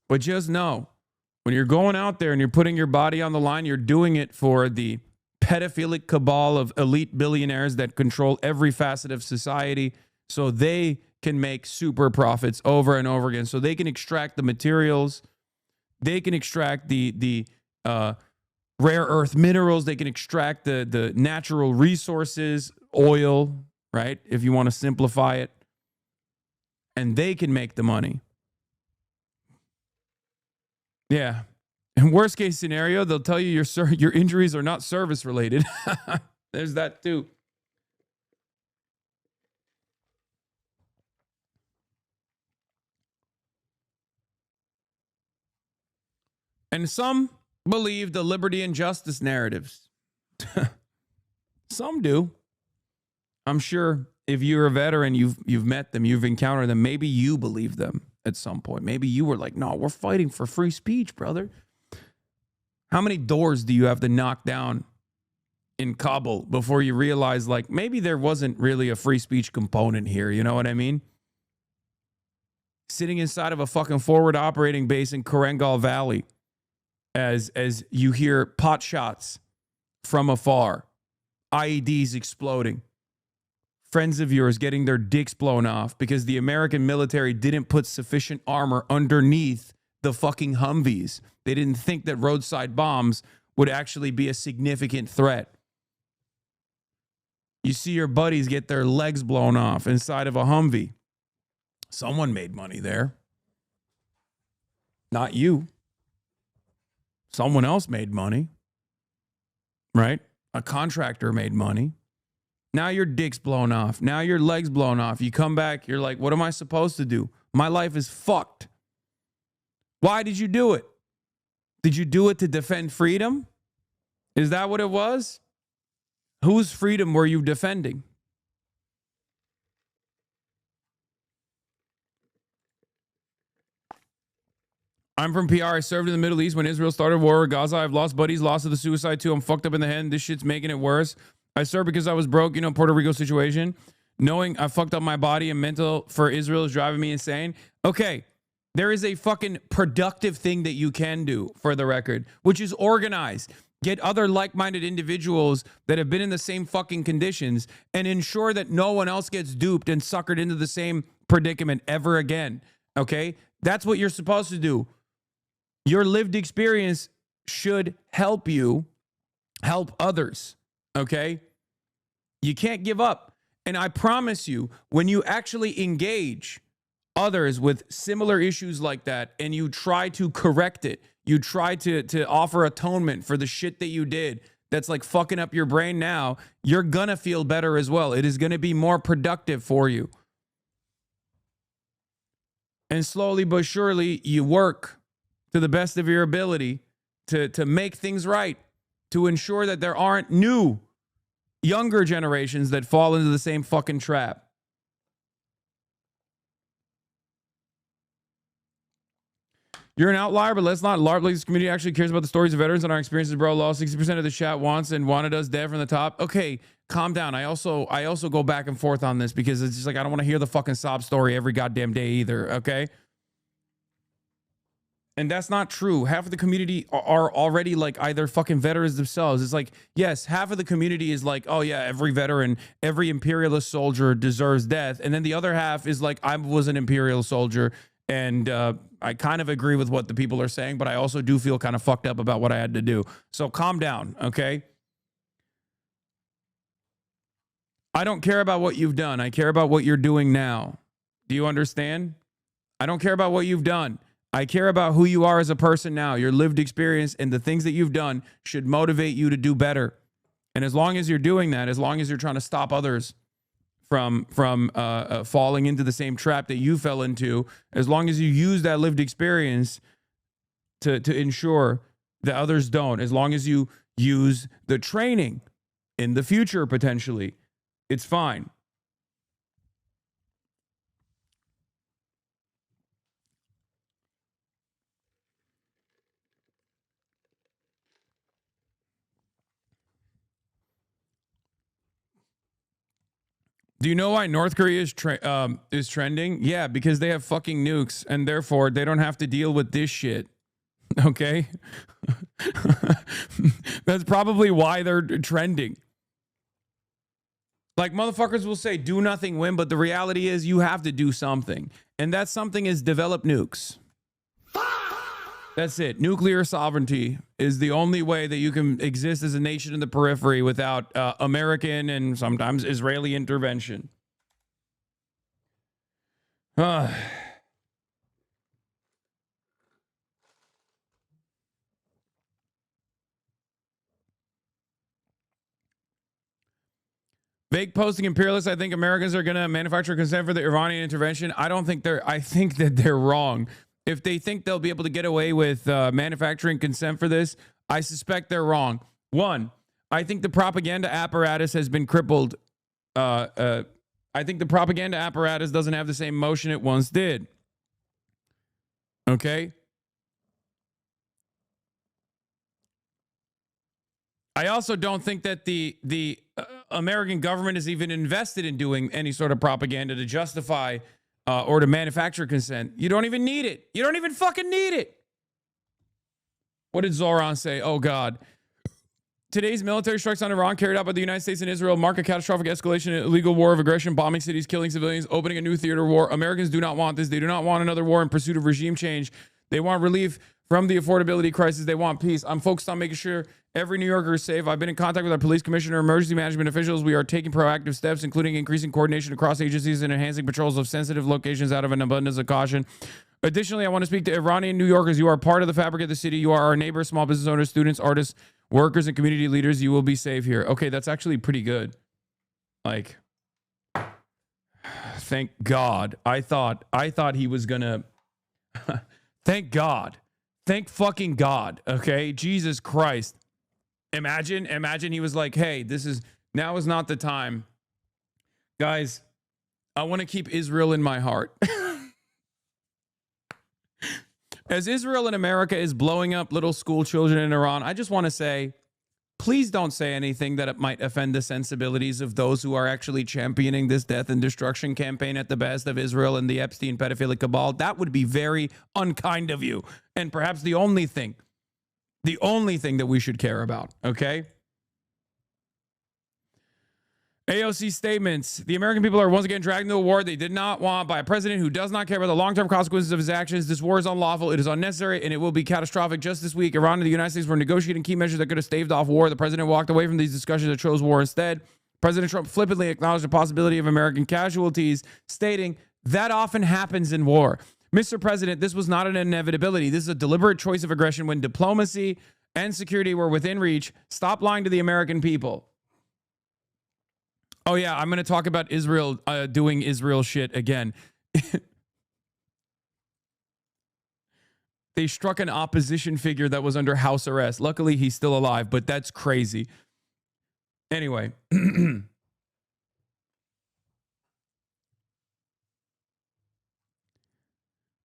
But just know, when you're going out there and you're putting your body on the line, you're doing it for the pedophilic cabal of elite billionaires that control every facet of society, so they can make super profits over and over again. So they can extract the materials, they can extract the rare earth minerals, they can extract the natural resources, oil, right? If you want to simplify it, and they can make the money. Yeah. In worst case scenario, they'll tell you your injuries are not service related. There's that too. And some believe the liberty and justice narratives. Some do. I'm sure if you're a veteran, you've met them, you've encountered them, maybe you believe them at some point. Maybe you were like, no, we're fighting for free speech, brother. How many doors do you have to knock down in Kabul before you realize, like, maybe there wasn't really a free speech component here? You know what I mean? Sitting inside of a fucking forward operating base in Korengal Valley as you hear pot shots from afar, IEDs exploding, friends of yours getting their dicks blown off because the American military didn't put sufficient armor underneath the fucking Humvees. They didn't think that roadside bombs would actually be a significant threat. You see your buddies get their legs blown off inside of a Humvee. Someone made money there. Not you. Someone else made money. Right? A contractor made money. Now your dick's blown off. Now your leg's blown off. You come back, you're like, what am I supposed to do? My life is fucked. Why did you do it? Did you do it to defend freedom? Is that what it was? Whose freedom were you defending? I'm from PR. I served in the Middle East when Israel started war with Gaza. I've lost buddies, lost to the suicide too. I'm fucked up in the head. This shit's making it worse. I served because I was broke, Puerto Rico situation. Knowing I fucked up my body and mental for Israel is driving me insane. Okay. There is a fucking productive thing that you can do, for the record, which is organize. Get other like-minded individuals that have been in the same fucking conditions and ensure that no one else gets duped and suckered into the same predicament ever again. Okay? That's what you're supposed to do. Your lived experience should help you help others. Okay? You can't give up. And I promise you, when you actually engage others with similar issues like that and you try to correct it, you try to offer atonement for the shit that you did that's like fucking up your brain now, you're gonna feel better as well. It is gonna be more productive for you. And slowly but surely, you work to the best of your ability to make things right, to ensure that there aren't new, younger generations that fall into the same fucking trap. You're an outlier, but let's not largely. This community actually cares about the stories of veterans and our experiences, bro. Lost 60% of the chat wants and wanted us dead from the top. Okay, calm down. I also go back and forth on this because it's just like I don't want to hear the fucking sob story every goddamn day either. Okay. And that's not true. Half of the community are already like either fucking veterans themselves. It's like, yes, half of the community is like, oh yeah, every veteran, every imperialist soldier deserves death. And then the other half is like, I was an imperial soldier. And I kind of agree with what the people are saying, but I also do feel kind of fucked up about what I had to do. So calm down, okay? I don't care about what you've done. I care about what you're doing now. Do you understand? I don't care about what you've done. I care about who you are as a person now. Your lived experience and the things that you've done should motivate you to do better. And as long as you're doing that, as long as you're trying to stop others from falling into the same trap that you fell into, as long as you use that lived experience to ensure that others don't, as long as you use the training in the future potentially, it's fine. Do you know why North Korea is trending? Yeah, because they have fucking nukes, and therefore they don't have to deal with this shit. Okay? That's probably why they're trending. Like, motherfuckers will say, do nothing, win, but the reality is you have to do something. And that something is develop nukes. That's it. Nuclear sovereignty is the only way that you can exist as a nation in the periphery without American and sometimes Israeli intervention. Vague posting imperialists. I think Americans are going to manufacture consent for the Iranian intervention. I think that they're wrong. If they think they'll be able to get away with manufacturing consent for this, I suspect they're wrong. One, I think the propaganda apparatus has been crippled. I think the propaganda apparatus doesn't have the same motion it once did. Okay? I also don't think that the American government is even invested in doing any sort of propaganda to justify or to manufacture consent. You don't even need it. You don't even fucking need it. What did Zoran say? Oh, God. Today's military strikes on Iran carried out by the United States and Israel mark a catastrophic escalation in illegal war of aggression, bombing cities, killing civilians, opening a new theater of war. Americans do not want this. They do not want another war in pursuit of regime change. They want relief from the affordability crisis. They want peace. I'm focused on making sure every New Yorker is safe. I've been in contact with our police commissioner, emergency management officials. We are taking proactive steps, including increasing coordination across agencies and enhancing patrols of sensitive locations out of an abundance of caution. Additionally, I want to speak to Iranian New Yorkers. You are part of the fabric of the city. You are our neighbors, small business owners, students, artists, workers, and community leaders. You will be safe here. Okay, that's actually pretty good. Like, thank God. I thought he was gonna. Thank God. Thank fucking God. Okay, Jesus Christ. Imagine he was like, hey, now is not the time. Guys, I want to keep Israel in my heart. As Israel and America is blowing up little school children in Iran, I just want to say, please don't say anything that it might offend the sensibilities of those who are actually championing this death and destruction campaign at the best of Israel and the Epstein pedophilic cabal. That would be very unkind of you. And perhaps the only thing that we should care about, okay? AOC statements, the American people are once again dragged into a war they did not want by a president who does not care about the long-term consequences of his actions. This war is unlawful, it is unnecessary, and it will be catastrophic. Just this week, Iran and the United States were negotiating key measures that could have staved off war. The president walked away from these discussions and chose war instead. President Trump flippantly acknowledged the possibility of American casualties, stating, that often happens in war. Mr. President, this was not an inevitability. This is a deliberate choice of aggression when diplomacy and security were within reach. Stop lying to the American people. Oh, yeah, I'm going to talk about Israel doing Israel shit again. They struck an opposition figure that was under house arrest. Luckily, he's still alive, but that's crazy. Anyway.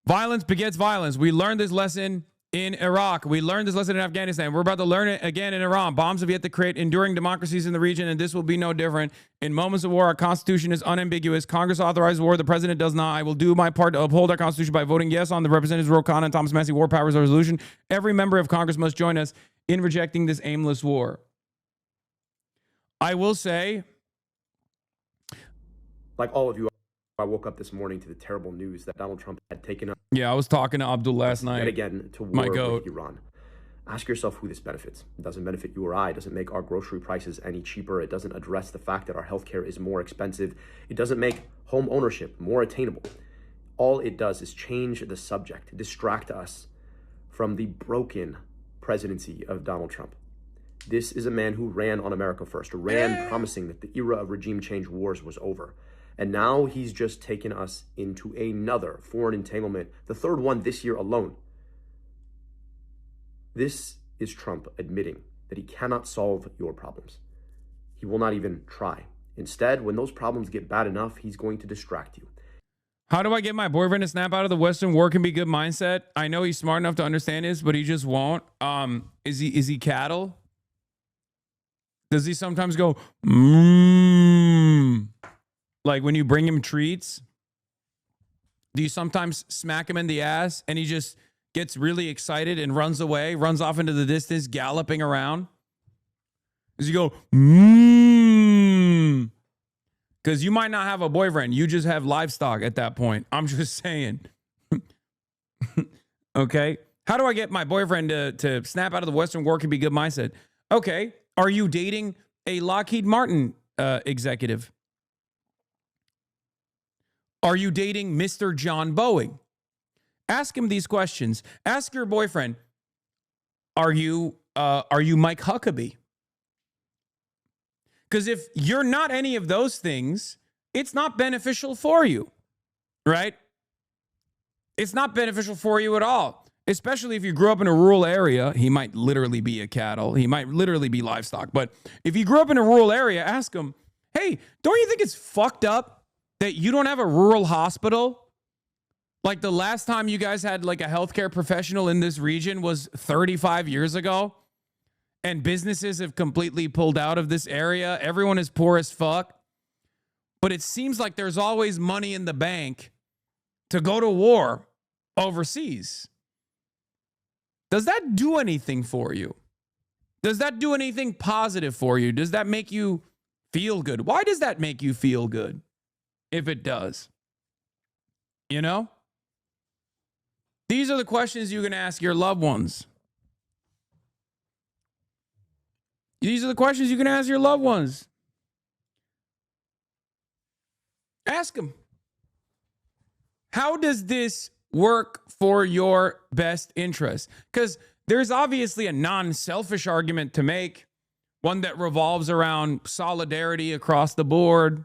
Violence begets violence. We learned this lesson in Iraq. We learned this lesson in Afghanistan. We're about to learn it again in Iran. Bombs have yet to create enduring democracies in the region, and this will be no different. In moments of war, our Constitution is unambiguous. Congress authorizes war. The president does not. I will do my part to uphold our Constitution by voting yes on the Representatives Ro Khanna and Thomas Massie War Powers Resolution. Every member of Congress must join us in rejecting this aimless war. I will say,
like all of you, I woke up this morning to the terrible news that Donald Trump had taken up.
Yeah, I was talking to Abdul last night.
Yet again to war with Iran. Ask yourself who this benefits. It doesn't benefit you or I. It doesn't make our grocery prices any cheaper. It doesn't address the fact that our healthcare is more expensive. It doesn't make home ownership more attainable. All it does is change the subject, distract us from the broken presidency of Donald Trump. This is a man who ran on America first, ran promising that the era of regime change wars was over. And now he's just taken us into another foreign entanglement, the third one this year alone. This is Trump admitting that he cannot solve your problems. He will not even try. Instead, when those problems get bad enough, he's going to distract you.
How do I get my boyfriend to snap out of the Western war can be good mindset? I know he's smart enough to understand this, but he just won't. Is he cattle? Does he sometimes go, Like when you bring him treats, do you sometimes smack him in the ass and he just gets really excited and runs away, runs off into the distance, galloping around? Does he go, mmm? Because you might not have a boyfriend. You just have livestock at that point. I'm just saying. Okay. How do I get my boyfriend to snap out of the Western war can be good mindset? Okay. Are you dating a Lockheed Martin executive? Are you dating Mr. John Boeing? Ask him these questions. Ask your boyfriend, are you Mike Huckabee? Because if you're not any of those things, it's not beneficial for you, right? It's not beneficial for you at all, especially if you grew up in a rural area. He might literally be a cattle. He might literally be livestock. But if you grew up in a rural area, ask him, hey, don't you think it's fucked up that you don't have a rural hospital? Like the last time you guys had like a healthcare professional in this region was 35 years ago. And businesses have completely pulled out of this area. Everyone is poor as fuck. But it seems like there's always money in the bank to go to war overseas. Does that do anything for you? Does that do anything positive for you? Does that make you feel good? Why does that make you feel good? If it does. You know? These are the questions you can ask your loved ones. These are the questions you can ask your loved ones. Ask them. How does this work for your best interest? Because there's obviously a non-selfish argument to make, one that revolves around solidarity across the board,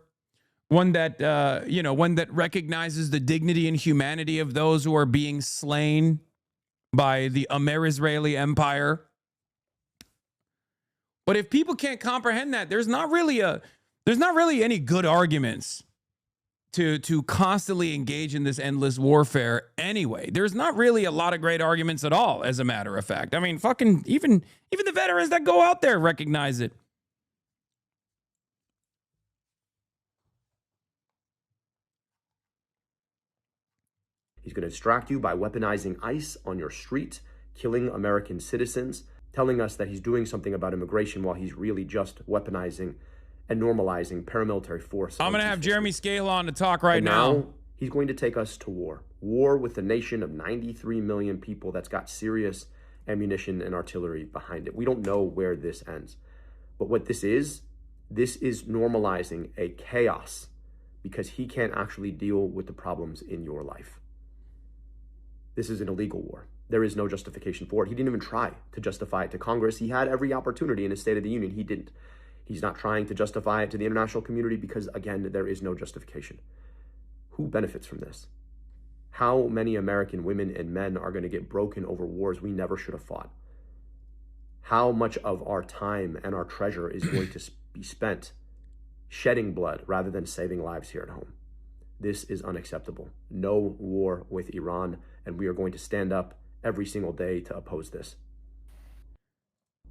one that one that recognizes the dignity and humanity of those who are being slain by the Amer-Israeli Empire. But if people can't comprehend that, there's not really any good arguments to constantly engage in this endless warfare anyway. There's not really a lot of great arguments at all, as a matter of fact. I mean, fucking even the veterans that go out there recognize it.
He's going to distract you by weaponizing ICE on your street, killing American citizens, telling us that he's doing something about immigration while he's really just weaponizing and normalizing paramilitary force.
I'm going to have Jeremy Scale on to talk right
now. He's going to take us to war. War with a nation of 93 million people that's got serious ammunition and artillery behind it. We don't know where this ends. But what this is normalizing a chaos because he can't actually deal with the problems in your life. This is an illegal war. There is no justification for it. He didn't even try to justify it to Congress. He had every opportunity in his State of the Union. He didn't. He's not trying to justify it to the international community because, again, there is no justification. Who benefits from this? How many American women and men are going to get broken over wars we never should have fought? How much of our time and our treasure is going to be spent shedding blood rather than saving lives here at home? This is unacceptable. No war with Iran, and we are going to stand up every single day to oppose this.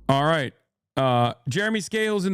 All right. Jeremy Scales in the